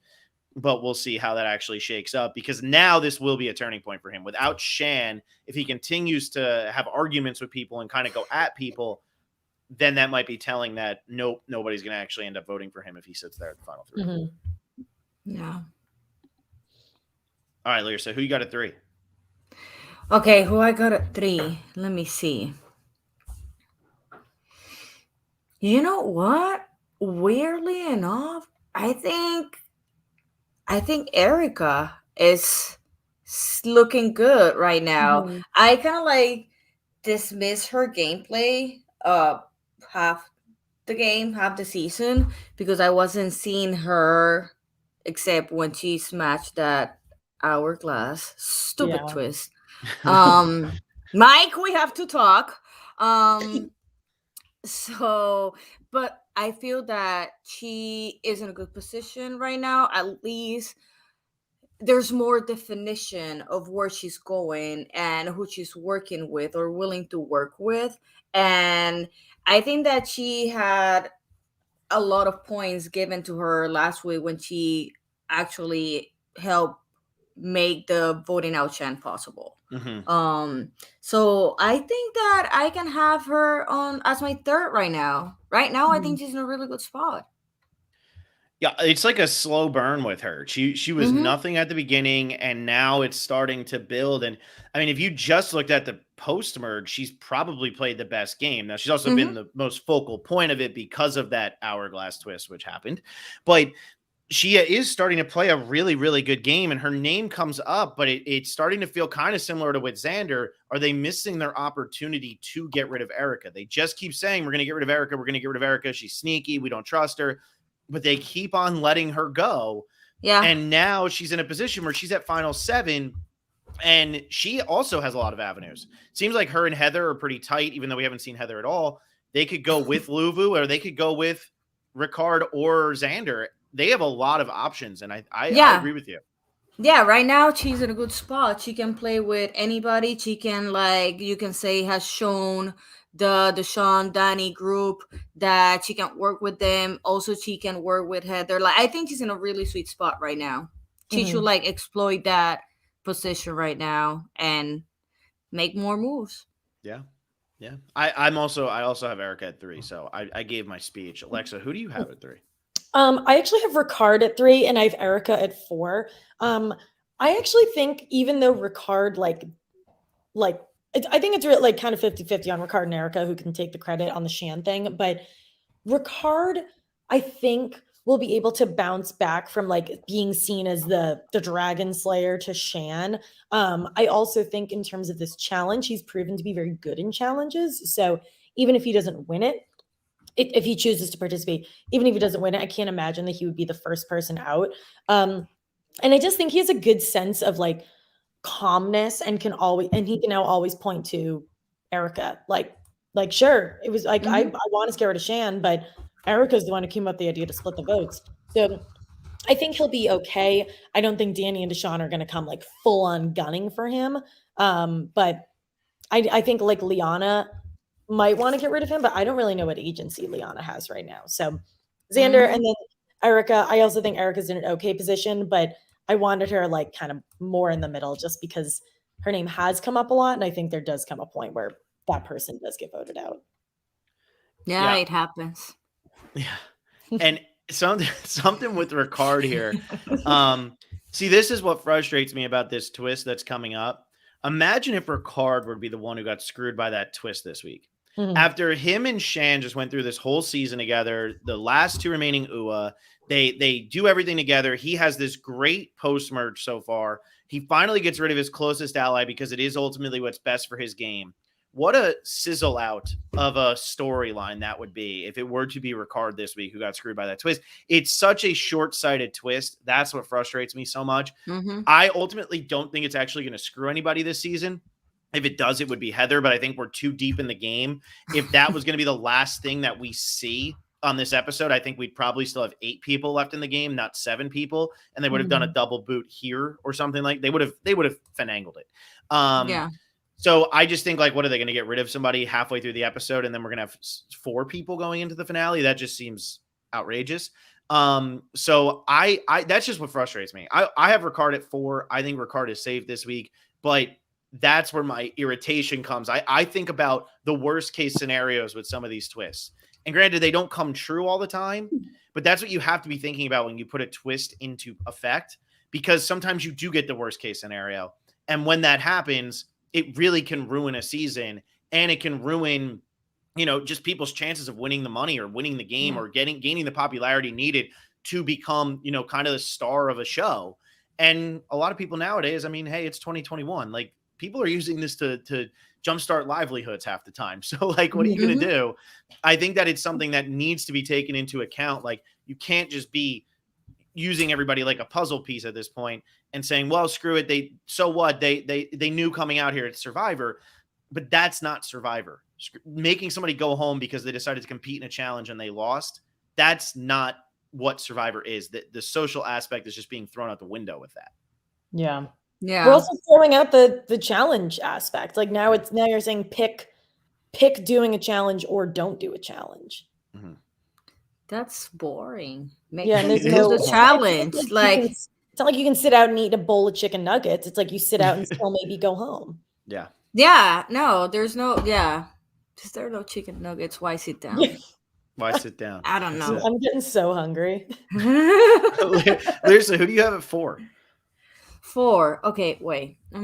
but we'll see how that actually shakes up, because now this will be a turning point for him. Without Shan, if he continues to have arguments with people and kind of go at people, then that might be telling that nope, nobody's going to actually end up voting for him if he sits there at the final 3.
Yeah.
All right, Lyrsa, who you got at 3?
Okay, who I got at 3? Let me see. You know what? Weirdly enough, I think Erika is looking good right now. I kind of like dismiss her gameplay half the season, because I wasn't seeing her except when she smashed that hourglass. Stupid twist. Mike, we have to talk. So, but I feel that she is in a good position right now. At least there's more definition of where she's going and who she's working with or willing to work with. And I think that she had a lot of points given to her last week when she actually helped make the voting out Shan possible. So I think that I can have her on as my 3rd right now. I think she's in a really good spot.
Yeah, it's like a slow burn with her. She was nothing at the beginning, and now it's starting to build. And I mean, if you just looked at the post-merge, she's probably played the best game. Now, she's also been the most focal point of it because of that hourglass twist, which happened. But she is starting to play a really, really good game, and her name comes up, but it's starting to feel kind of similar to with Xander. Are they missing their opportunity to get rid of Erika? They just keep saying, we're going to get rid of Erika. We're going to get rid of Erika. She's sneaky. We don't trust her. But they keep on letting her go.
Yeah.
And now she's in a position where she's at final 7, and she also has a lot of avenues. Seems like her and Heather are pretty tight, even though we haven't seen Heather at all. They could go with Luvu, or they could go with Ricard or Xander. They have a lot of options, and I agree with you.
Yeah, right now she's in a good spot. She can play with anybody. She can, like, you can say, has shown the Shan Danny group that she can work with them. Also, she can work with Heather. Like, I think she's in a really sweet spot right now. She should like exploit that position right now and make more moves.
Yeah. I also have Erika at 3, so I gave my speech. Alexa, who do you have at 3?
I actually have Ricard at 3, and I have Erika at 4. I actually think, even though Ricard, I think it's really, like, kind of 50-50 on Ricard and Erika, who can take the credit on the Shan thing. But Ricard, I think, will be able to bounce back from, like, being seen as the Dragon Slayer to Shan. I also think, in terms of this challenge, he's proven to be very good in challenges. So even if he doesn't win it, if he chooses to participate, even if he doesn't win it, I can't imagine that he would be the first person out. And I just think he has a good sense of, like, calmness, and he can now always point to Erika. Like sure, it was like, I want to scare her to Shan, but Erika's the one who came up with the idea to split the votes. So I think he'll be okay. I don't think Danny and Deshaun are going to come, like, full on gunning for him. But I think, like, Liana might want to get rid of him, but I don't really know what agency Liana has right now. So Xander and then Erika. I also think Erika's in an okay position, but I wanted her, like, kind of more in the middle, just because her name has come up a lot, and I think there does come a point where that person does get voted out.
Yeah. It happens.
Yeah. And something with Ricard here. See, this is what frustrates me about this twist that's coming up. Imagine if Ricard would be the one who got screwed by that twist this week. After him and Shan just went through this whole season together, the last 2 remaining UA, they do everything together. He has this great post-merge so far. He finally gets rid of his closest ally because it is ultimately what's best for his game. What a sizzle out of a storyline that would be if it were to be Ricard this week who got screwed by that twist. It's such a short-sighted twist. That's what frustrates me so much. I ultimately don't think it's actually going to screw anybody this season. If it does, it would be Heather, but I think we're too deep in the game. If that was going to be the last thing that we see on this episode, I think we'd probably still have 8 people left in the game, not 7 people, and they would have done a double boot here or something like they would have finangled it.
Yeah.
So I just think, like, what are they going to get rid of somebody halfway through the episode, and then we're going to have 4 people going into the finale? That just seems outrageous. So I that's just what frustrates me. I have Ricard at 4. I think Ricard is safe this week, but that's where my irritation comes. I think about the worst case scenarios with some of these twists. And granted, they don't come true all the time, but that's what you have to be thinking about when you put a twist into effect, because sometimes you do get the worst case scenario. And when that happens, it really can ruin a season, and it can ruin, just people's chances of winning the money or winning the game or gaining the popularity needed to become, kind of the star of a show. And a lot of people nowadays, I mean, hey, it's 2021. Like, people are using this to jumpstart livelihoods half the time. So, like, what are you going to do? I think that it's something that needs to be taken into account. Like, you can't just be using everybody like a puzzle piece at this point and saying, well, screw it. They knew coming out here it's Survivor, but that's not Survivor. Making somebody go home because they decided to compete in a challenge and they lost. That's not what Survivor is. The social aspect is just being thrown out the window with that.
Yeah.
Yeah.
We're also throwing out the challenge aspect. Like, now you're saying pick doing a challenge or don't do a challenge.
Mm-hmm.
That's boring.
And there's
no the challenge.
It's not like you can sit out and eat a bowl of chicken nuggets. It's like you sit out and still maybe go home.
Yeah.
Yeah. No, there's no. Yeah. Is there no chicken nuggets? Why sit down?
Why sit down?
I don't know.
I'm getting so hungry.
Lyrsa, who do you have at 4?
4. Okay, wait. What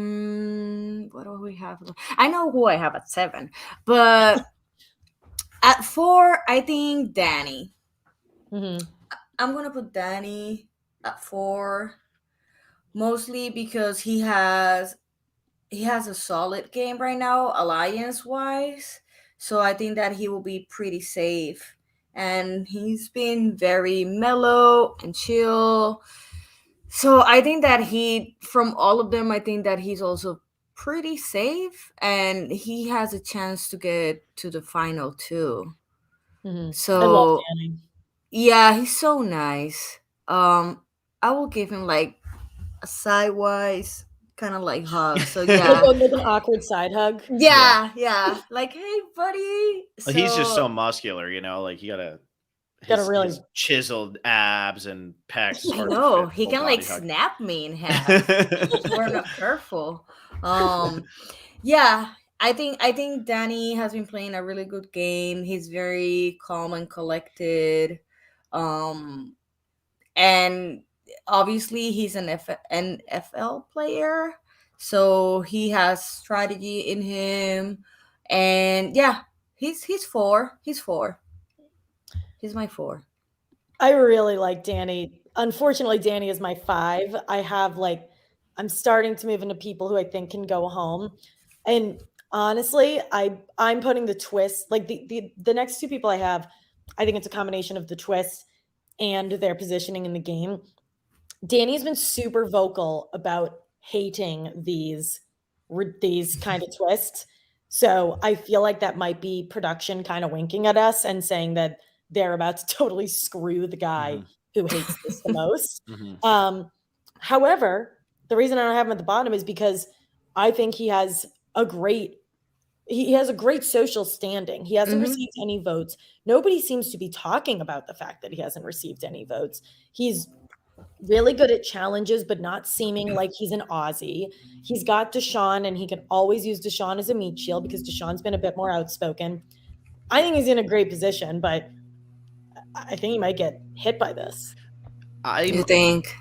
do we have? I know who I have at 7, but at 4, I think Danny.
Mm-hmm.
I'm gonna put Danny at 4, mostly because he has a solid game right now, alliance-wise. So I think that he will be pretty safe. And he's been very mellow and chill. So I think that from all of them, I think that he's also pretty safe. And he has a chance to get to the final too.
Mm-hmm.
So
I love Danny.
Yeah, he's so nice. I will give him like a sidewise kind of like hug. So yeah.
Like an awkward side hug.
Yeah. Like, hey, buddy.
He's just so muscular, like you gotta
really
his chiseled abs and pecs.
I know he can like snap me in half. We're not careful. Yeah, I think Danny has been playing a really good game. He's very calm and collected. And obviously he's an NFL player, so he has strategy in him. And yeah, he's 4. He's 4. He's my 4.
I really like Danny. Unfortunately, Danny is my 5. I'm starting to move into people who I think can go home. And honestly, I'm putting the twist, like the next 2 people I have, I think it's a combination of the twist and their positioning in the game. Danny's been super vocal about hating these kind of twists. So I feel like that might be production kind of winking at us and saying that they're about to totally screw the guy who hates this the most. However, the reason I don't have him at the bottom is because I think he has a great social standing. He hasn't received any votes. Nobody seems to be talking about the fact that he hasn't received any votes. He's really good at challenges, but not seeming like he's an Aussie. He's got Deshaun, and he can always use Deshaun as a meat shield because Deshaun's been a bit more outspoken. I think he's in a great position, but I think he might get hit by this.
You think?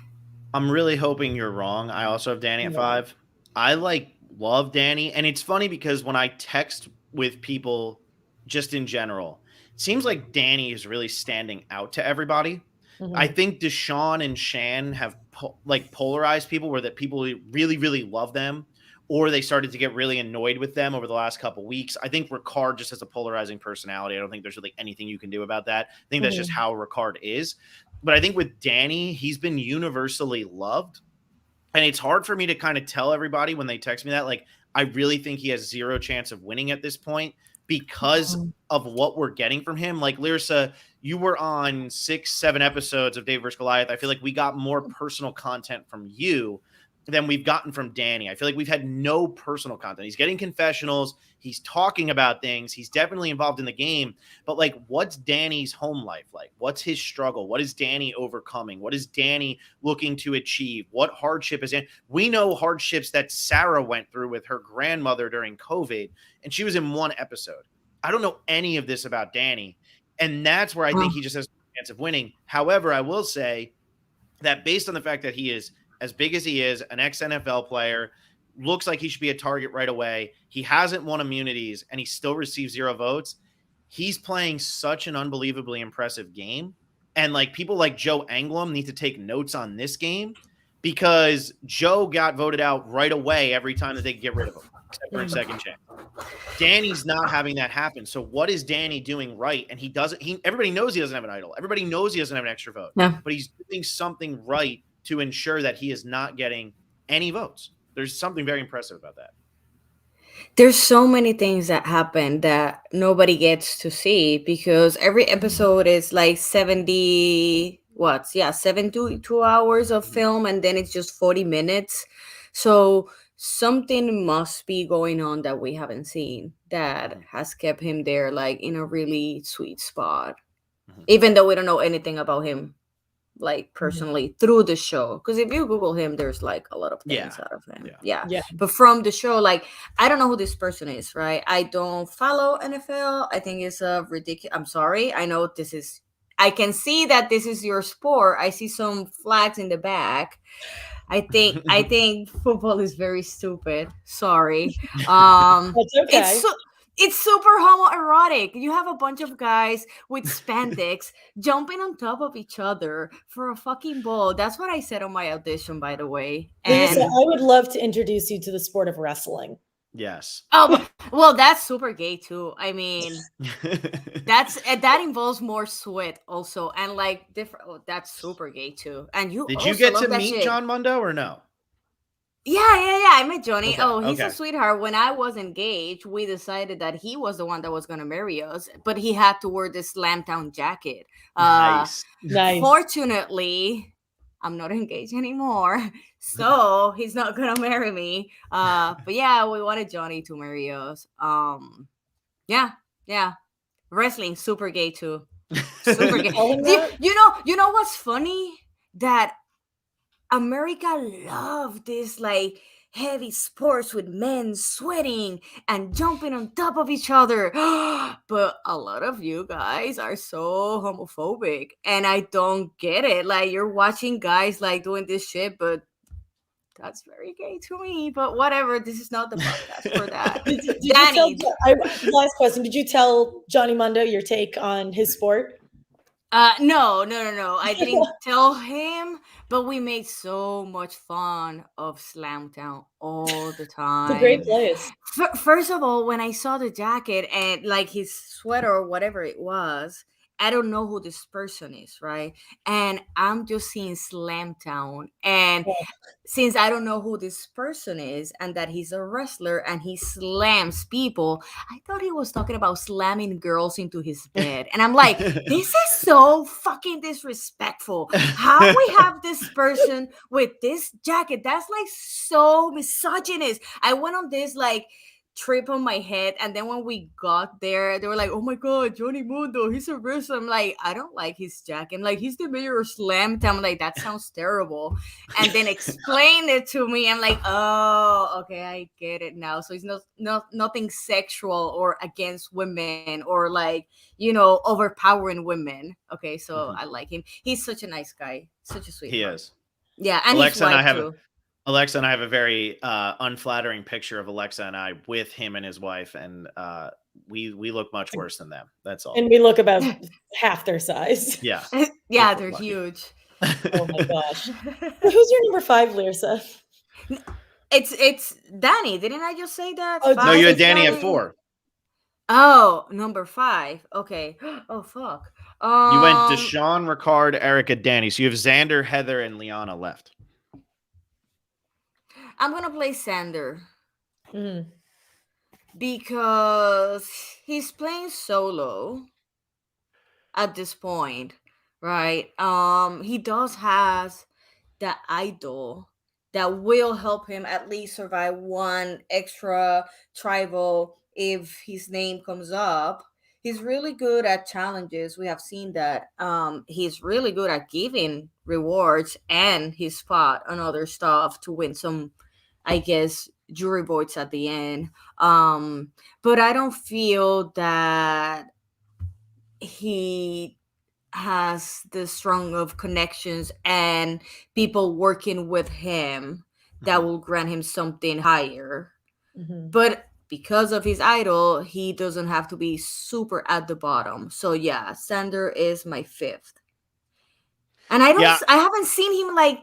I'm really hoping you're wrong. I also have Danny at 5. I love Danny, and it's funny because when I text with people just in general, it seems like Danny is really standing out to everybody. I think Deshaun and Shan have polarized people, where that people really, really love them, or they started to get really annoyed with them over the last couple weeks. I think Ricard just has a polarizing personality. I don't think there's really anything you can do about that. I think that's just how Ricard is. But I think with Danny, he's been universally loved. And it's hard for me to kind of tell everybody when they text me that, like, I really think he has zero chance of winning at this point because of what we're getting from him. Like Lyrsa, you were on 6-7 episodes of Dave vs. Goliath. I feel like we got more personal content from you than we've gotten from Danny. I feel like we've had no personal content. He's getting confessionals. He's talking about things. He's definitely involved in the game. But like, what's Danny's home life like? What's his struggle? What is Danny overcoming? What is Danny looking to achieve? What hardship is in? We know hardships that Sarah went through with her grandmother during COVID, and she was in one episode. I don't know any of this about Danny. And that's where I think he just has a chance of winning. However, I will say that based on the fact that he is as big as he is, an ex-NFL player, looks like he should be a target right away. He hasn't won immunities, and he still receives 0 votes. He's playing such an unbelievably impressive game. And like people like Joe Anglim need to take notes on this game because Joe got voted out right away every time that they get rid of him, except for a second chance. Danny's not having that happen. So what is Danny doing right? And he doesn't. Everybody knows he doesn't have an idol. Everybody knows he doesn't have an extra vote.
Yeah.
But he's doing something right to ensure that he is not getting any votes. There's something very impressive about that.
There's so many things that happen that nobody gets to see because every episode is like 72 hours of film, and then it's just 40 minutes. So something must be going on that we haven't seen that has kept him there like in a really sweet spot, even though we don't know anything about him like personally through the show, because if you Google him, there's like a lot of things out of him. But from the show, like, I don't know who this person is, right? I don't follow NFL. I think it's a ridiculous. I'm sorry, I know this is, I can see that this is your sport. I see some flags in the back. I think football is very stupid. Sorry.
That's okay.
It's super homoerotic. You have a bunch of guys with spandex jumping on top of each other for a fucking ball. That's what I said on my audition, by the way.
Lisa, I would love to introduce you to the sport of wrestling.
Yes.
Oh, well, that's super gay too. I mean, that involves more sweat also, and like different. Oh, that's super gay too. And
did you get to meet John Mundo or no?
Yeah. I met Johnny.
Okay,
He's a sweetheart. When I was engaged, we decided that he was the one that was going to marry us, but he had to wear this Slamtown jacket.
Nice.
Fortunately, I'm not engaged anymore, so he's not going to marry me. But yeah, we wanted Johnny to marry us. Yeah. Wrestling, super gay too. Super gay. You know what's funny? That America loved this like heavy sports with men sweating and jumping on top of each other. But a lot of you guys are so homophobic, and I don't get it. Like, you're watching guys like doing this shit, but that's very gay to me. But whatever, this is not the podcast for that. Danny,
last question. Did you tell Johnny Mundo your take on his sport?
No. I didn't tell him, but we made so much fun of Slamtown all the time.
It's a great place.
First of all, when I saw the jacket and like his sweater or whatever it was, I don't know who this person is, right? And I'm just seeing Slamtown. And since I don't know who this person is and that he's a wrestler and he slams people, I thought he was talking about slamming girls into his bed. And I'm like, this is so fucking disrespectful. How we have this person with this jacket? That's like so misogynist. I went on this like trip on my head, and then when we got there, they were like, oh my god, Johnny Mundo, he's a wrestler. I'm like, I don't like his jacket. I'm like, he's the mayor of Slamtown. I'm like, that sounds terrible. And then explained it to me. I'm like, oh, okay, I get it now. So it's nothing sexual or against women or like, overpowering women. Okay, so I like him. He's such a nice guy, such a sweet
He
guy.
is.
Yeah, and Alexa and
I have a very unflattering picture of Alexa and I with him and his wife, and we look much worse than them. That's all.
And we look about half their size.
Yeah.
Yeah, they're huge.
Oh my gosh. Who's your number 5, Lyrsa?
It's Danny. Didn't I just say that?
Oh,
no, you had Danny at 4.
Oh, number 5. Okay. Oh, fuck.
You went to Shan, Ricard, Erika, Danny. So you have Xander, Heather, and Liana left.
I'm gonna play Xander.
Mhm.
because he's playing solo at this point, right? He does has that idol that will help him at least survive one extra tribal if his name comes up. He's really good at challenges. We have seen that. He's really good at giving rewards and his spot on other stuff to win some, I guess, jury votes at the end. But I don't feel that he has the strong of connections and people working with him that will grant him something higher.
Mhm.
But because of his idol, he doesn't have to be super at the bottom. So yeah, Sander is my fifth. And
Yeah.
I haven't seen him like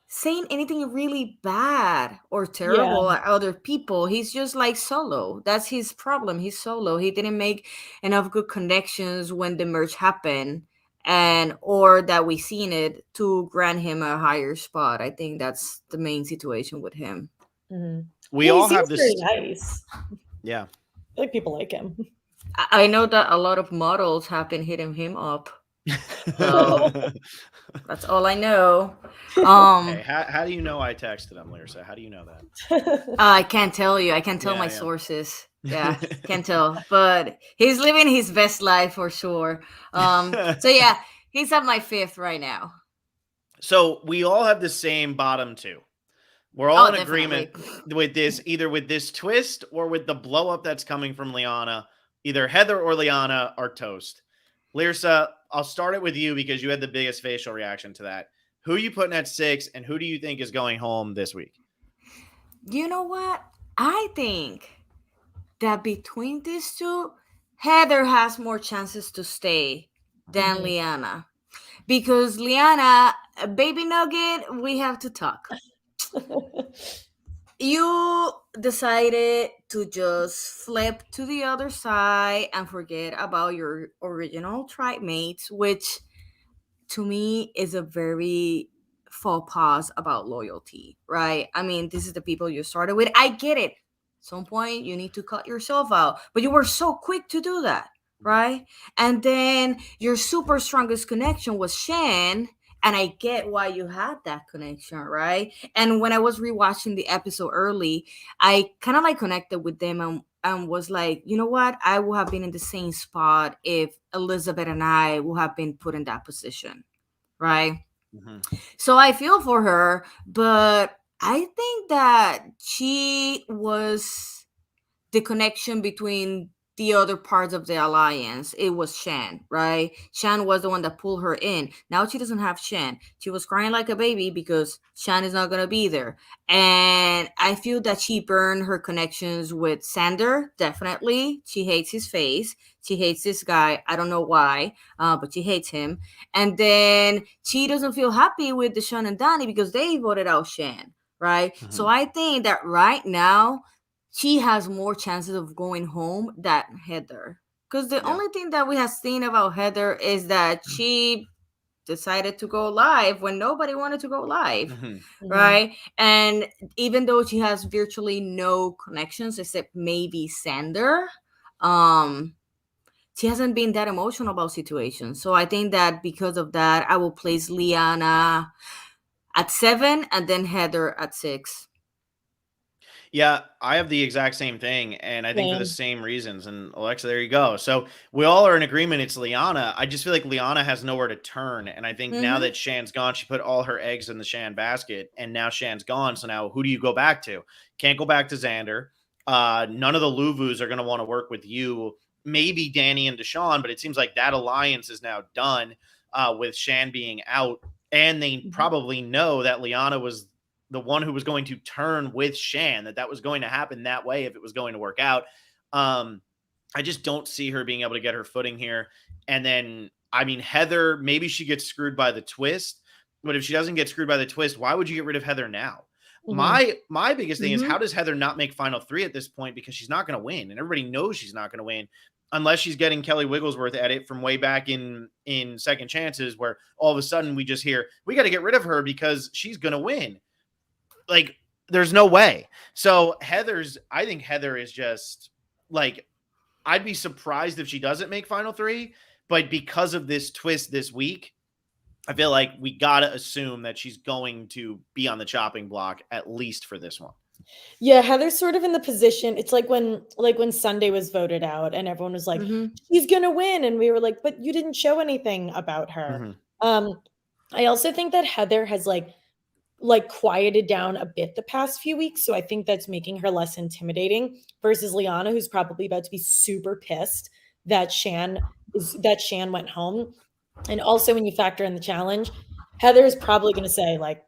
saying anything really bad or
Yeah.
terrible at other people. He's just like solo. That's his problem. He's solo. He didn't make enough good connections when the merge happened, and or that we seen it to grant him a higher spot. I think that's the main situation with him.
Mhm.
We
Yeah, he
all have
seems very
this.
nice.
Yeah.
I feel like people like him.
I know that a lot of models have been hitting him up. So that's all I know.
Hey, how do you know I texted him, Lyrsa? How do you know that?
I can't tell you. I can't tell my
Yeah,
sources. Yeah, can't tell. But he's living his best life for sure. So yeah, he's at my fifth right now.
So we all have the same bottom two. We're all
Oh,
in
definitely.
agreement with this, either with this twist or with the blow up that's coming from Liana. Either Heather or Liana are toast. Lyrsa, I'll start it with you because you had the biggest facial reaction to that. Who are you putting at 6, and who do you think is going home this week?
You know what? I think that between these two, Heather has more chances to stay than
Mhm.
Liana. Because Liana, baby nugget, we have to talk. You decided to just flip to the other side and forget about your original tribe mates, which to me is a very faux pas about loyalty, right? I mean, this is the people you started with. I get it. At some point, you need to cut yourself out, but you were so quick to do that, right? And then your super strongest connection was Shan. And I get why you had that connection, right? And when I was rewatching the episode early, I kind of like connected with them and was like, you know what? I would have been in the same spot if Elizabeth and I would have been put in that position, right?
Mm-hmm.
So I feel for her, but I think that she was the connection between the other parts of the alliance. It was Shan, right? Shan was the one that pulled her in. Now she doesn't have Shan. She was crying like a baby because Shan is not going to be there. And I feel that she burned her connections with Sander, definitely. She hates his face. She hates this guy. I don't know why, but she hates him. And then she doesn't feel happy with the Shan and Danny because they voted out Shan, right?
Mm-hmm.
So I think that right now, she has more chances of going home than Heather. Because the only thing that we have seen about Heather is that she decided to go live when nobody wanted to go live,
Mm-hmm.
right? And even though she has virtually no connections except maybe Sander, she hasn't been that emotional about situations. So I think that because of that, I will place Liana at 7 and then Heather at 6.
Yeah, I have the exact same thing, and I think for the
Same.
same reasons. And Alexa, there you go. So we all are in agreement. It's Liana. I just feel like Liana has nowhere to turn, and I think now that Shan's gone, she put all her eggs in the Shan basket, and now Shan's gone. So now who do you go back to? Can't go back to Xander. None of the Luvus are going to want to work with you. Maybe Danny and Deshaun, but it seems like that alliance is now done with Shan being out, and they probably know that Liana was the one who was going to turn with Shan, that was going to happen that way if it was going to work out. I just don't see her being able to get her footing here. And then, I mean, Heather, maybe she gets screwed by the twist, but if she doesn't get screwed by the twist, why would you get rid of Heather now? My biggest thing is, how does Heather not make final 3 at this point? Because she's not going to win, and everybody knows she's not going to win unless she's getting Kelly Wigglesworth at it from way back in Second Chances, where all of a sudden we just hear, we got to get rid of her because she's going to win. Like, there's no way. So I think Heather is just like, I'd be surprised if she doesn't make final three, but because of this twist this week, I feel like we got to assume that she's going to be on the chopping block, at least for this one.
Yeah, Heather's sort of in the position. It's like when Sunday was voted out and everyone was like, she's gonna win. And we were like, but you didn't show anything about her. I also think that Heather has like quieted down a bit the past few weeks. So I think that's making her less intimidating versus Liana, who's probably about to be super pissed that Shan went home. And also when you factor in the challenge, Heather is probably going to say like,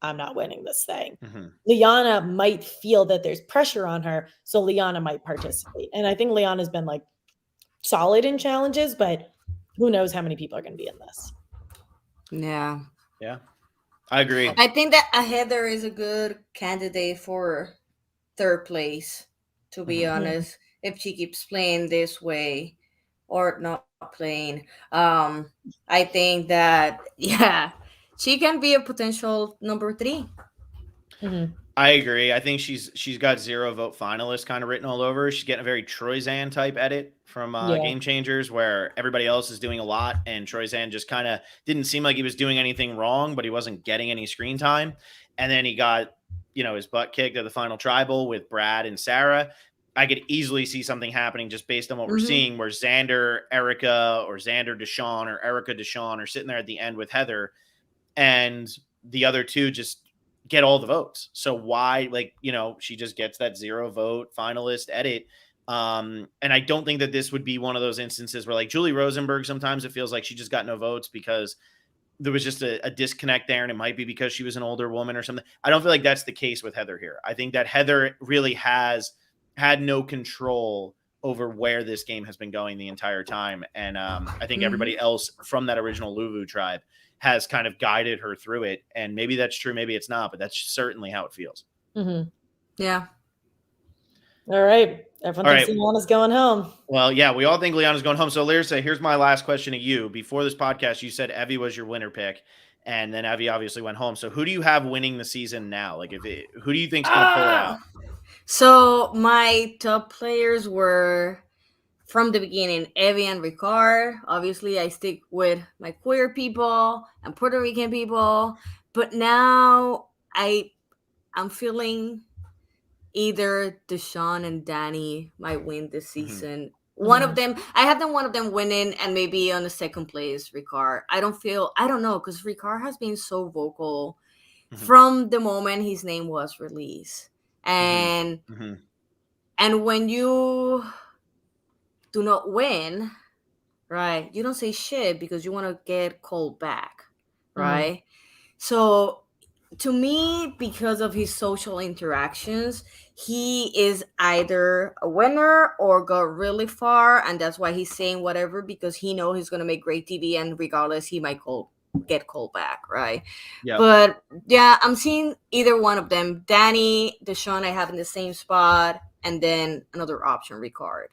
I'm not winning this thing. Liana might feel that there's pressure on her. So Liana might participate. And I think Liana's been like solid in challenges, but who knows how many people are going to be in this.
Yeah.
Yeah. I agree.
I think that Heather is a good candidate for third place, to be honest, if she keeps playing this way or not playing. I think that, she can be a potential number 3.
I agree. I think she's got 0 vote finalists kind of written all over. She's getting a very Troyzan type edit from Game Changers, where everybody else is doing a lot, and Troyzan just kind of didn't seem like he was doing anything wrong, but he wasn't getting any screen time. And then he got, his butt kicked at the final tribal with Brad and Sarah. I could easily see something happening just based on what we're seeing, where Xander, Erika, or Xander Deshawn, or Erika Deshawn are sitting there at the end with Heather, and the other two just get all the votes. So why, she just gets that 0 vote finalist edit. And I don't think that this would be one of those instances where, like Julie Rosenberg, sometimes it feels like she just got no votes because there was just a disconnect there, and it might be because she was an older woman or something. I don't feel like that's the case with Heather here. I think that Heather really has had no control over where this game has been going the entire time. And I think everybody else from that original Luvu tribe has kind of guided her through it. And maybe that's true, maybe it's not, but that's certainly how it feels.
Yeah.
All right. Everyone thinks Liana's going home.
Well, yeah, we all think Liana's going home. So Lyrsa, here's my last question to you. Before this podcast, you said Evie was your winner pick, and then Evie obviously went home. So who do you have winning the season now? Like, who do you think's going to pull it out?
So my top players were, from the beginning, Evie and Ricard. Obviously, I stick with my queer people and Puerto Rican people. But now I'm feeling either Deshawn and Danny might win this season. One of them, I have one of them winning, and maybe on the second place, Ricard. I don't know, because Ricard has been so vocal from the moment his name was released. And when you do not win, right, you don't say shit because you want to get called back, right? So to me, because of his social interactions, he is either a winner or got really far, and that's why he's saying whatever, because he knows he's going to make great TV, and regardless, he might get called back, right? Yeah. But yeah, I'm seeing either one of them. Danny, Deshawn, I have in the same spot, and then another option, Ricard.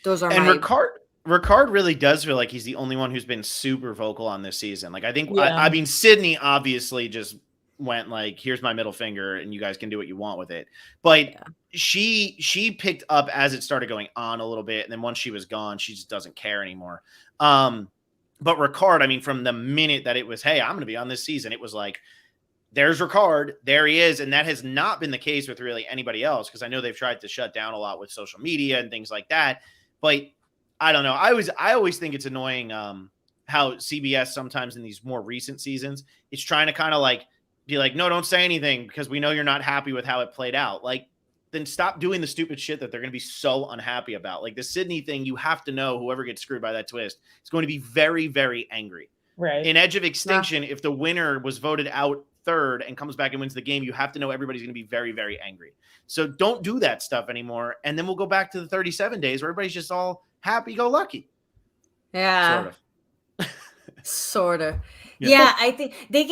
Those are
Ricard really does feel like he's the only one who's been super vocal on this season. Like, I think, I mean, Sydney obviously just went like, here's my middle finger and you guys can do what you want with it. But she picked up as it started going on a little bit. And then once she was gone, she just doesn't care anymore. But Ricard, I mean, from the minute that it was, hey, I'm going to be on this season, it was like, there's Ricard, there he is. And that has not been the case with really anybody else, because I know they've tried to shut down a lot with social media and things like that. But I don't know. I always think it's annoying how CBS sometimes in these more recent seasons, it's trying to kind of like be like, no, don't say anything because we know you're not happy with how it played out. Like, then stop doing the stupid shit that they're going to be so unhappy about. Like the Sydney thing, you have to know whoever gets screwed by that twist is going to be very, very angry.
Right.
In Edge of Extinction, if the winner was voted out third and comes back and wins the game, you have to know everybody's going to be very, very angry. So don't do that stuff anymore. And then we'll go back to the 37 days where everybody's just all happy-go-lucky.
Yeah.
Sort of.
Sort of. Yeah, I think they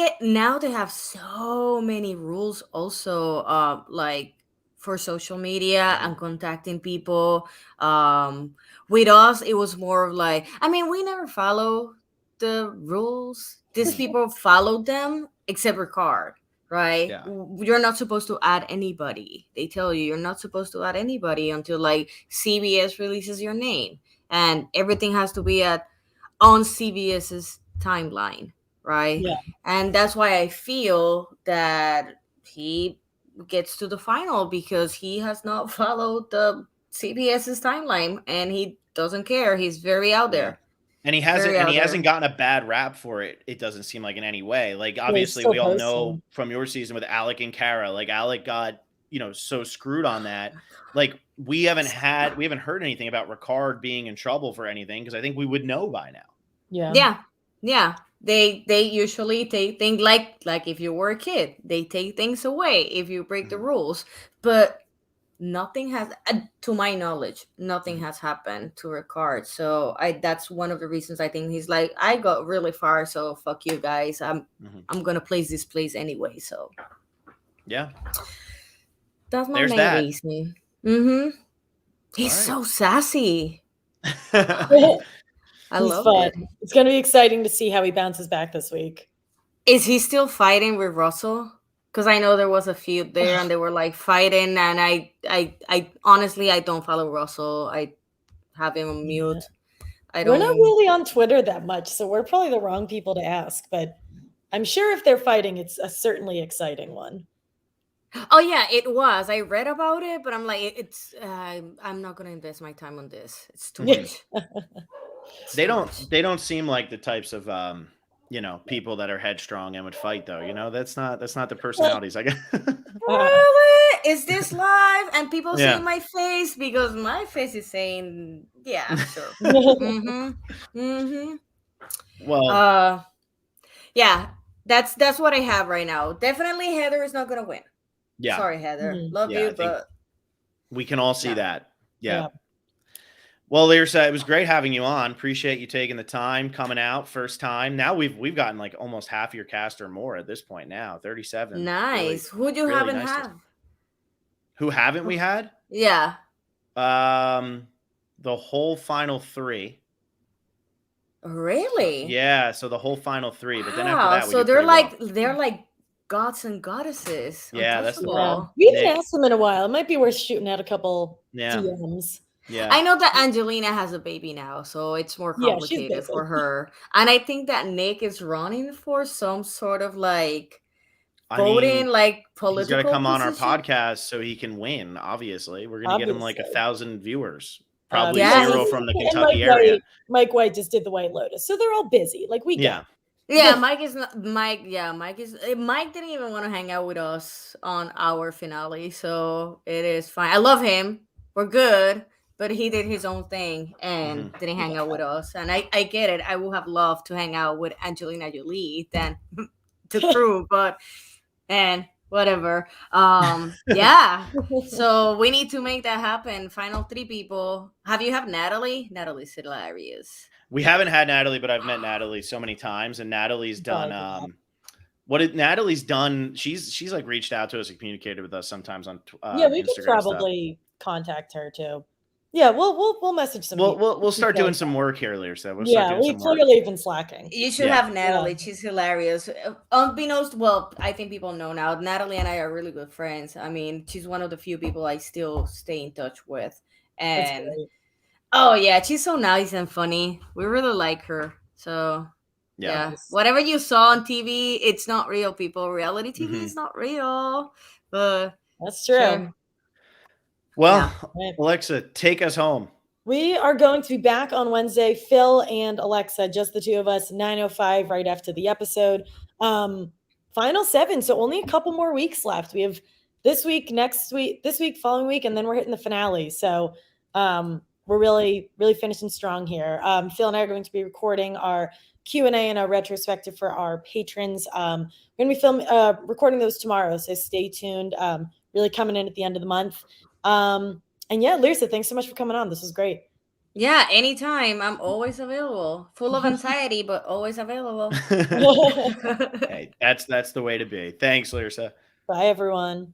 have so many rules also, like for social media and contacting people. With us, it was more of like, I mean, we never follow the rules. These people followed them, except Ricard, right?
Yeah.
You're not supposed to add anybody. They tell you you're not supposed to add anybody until like CBS releases your name, and everything has to be on CBS's timeline, right?
Yeah.
And that's why I feel that he gets to the final, because he has not followed the CBS's timeline, and he doesn't care. He's very out there.
And he
Very out
hasn't
there.
gotten a bad rap for it. It doesn't seem like in any way. Like
he's
obviously
still
we all know
posting.
from your season with Alec and Kara, like Alec got, so screwed on that. Like we haven't heard anything about Ricard being in trouble for anything, because I think we would know by now.
Yeah. They usually take things like if you were a kid, they take things away if you break the rules. But nothing has, to my knowledge, nothing has happened to Ricard. So that's one of the reasons I think he's like, I got really far, so fuck you guys. I'm gonna place this place anyway. So
yeah,
that's my
There's
main
that.
reason. He's
All
so sassy. I
He's
love
fun.
it.
It's going to be exciting to see how he bounces back this week.
Is he still fighting with Russell? Because I know there was a feud there, and they were like fighting. And I honestly, I don't follow Russell. I have him on mute.
We're not really on Twitter that much, so we're probably the wrong people to ask. But I'm sure if they're fighting, it's a certainly exciting one.
Oh yeah, it was. I read about it, but I'm like, I'm not gonna invest my time on this. It's too much.
They don't seem like the types of people that are headstrong and would fight, though. That's not the personalities I guess.
Really? Is this live? And people see my face, because my face is saying, yeah, sure.
Well,
yeah, that's what I have right now. Definitely Heather is not gonna win.
Yeah.
Sorry, Heather. Love you, but
we can all see that. Yeah. Well, Lyrsa, it was great having you on. Appreciate you taking the time, coming out first time. Now we've gotten like almost half your cast or more at this point now. 37.
Nice. Who do you haven't had?
Who haven't we had?
Yeah.
The whole final 3.
Really?
Yeah. So the whole final 3, but then after that,
so they're like gods and goddesses.
Yeah, that's the problem.
We haven't asked them in a while. It might be worth shooting out a couple DMs.
Yeah.
I know that Angelina has a baby now, so it's more complicated for her. And I think that Nick is running for some sort of like voting, like political.
He's got to come on our podcast so he can win. Obviously, we're going to get him like 1,000 viewers. Probably 0 from the Kentucky area.
Mike White just did the White Lotus, so they're all busy. Like we get.
Yeah, Mike didn't even want to hang out with us on our finale, so it is fine. I love him. We're good, but he did his own thing and didn't hang out with us. And I get it. I would have loved to hang out with Angelina Jolie than to prove, and whatever. Yeah. So we need to make that happen. Final 3 people. Have you had Natalie? Natalie's hilarious.
We haven't had Natalie, but I've met Natalie so many times, and Natalie's done Natalie's done. She's like reached out to us and communicated with us sometimes on
we could probably contact her too. Yeah, we'll message some.
We'll start doing some work here, Lyrsa.
We clearly have been slacking.
You should have Natalie. She's hilarious. Unbeknownst, well, I think people know now. Natalie and I are really good friends. I mean, she's one of the few people I still stay in touch with, and. Oh yeah, she's so nice and funny. We really like her. So yeah, whatever you saw on TV, it's not real, people. Reality TV is not real. But
that's true. Sure.
Well, Alexa, take us home.
We are going to be back on Wednesday. Phil and Alexa, just the 2 of us, 9:05 right after the episode. Final 7, so only a couple more weeks left. We have this week, next week, this week, following week, and then we're hitting the finale. So we're really, really finishing strong here. Phil and I are going to be recording our Q&A and our retrospective for our patrons. We're going to be recording those tomorrow, so stay tuned. Really coming in at the end of the month. And yeah, Lyrsa, thanks so much for coming on. This was great.
Yeah, anytime. I'm always available. Full of anxiety, but always available.
Hey, that's the way to be. Thanks, Lyrsa.
Bye, everyone.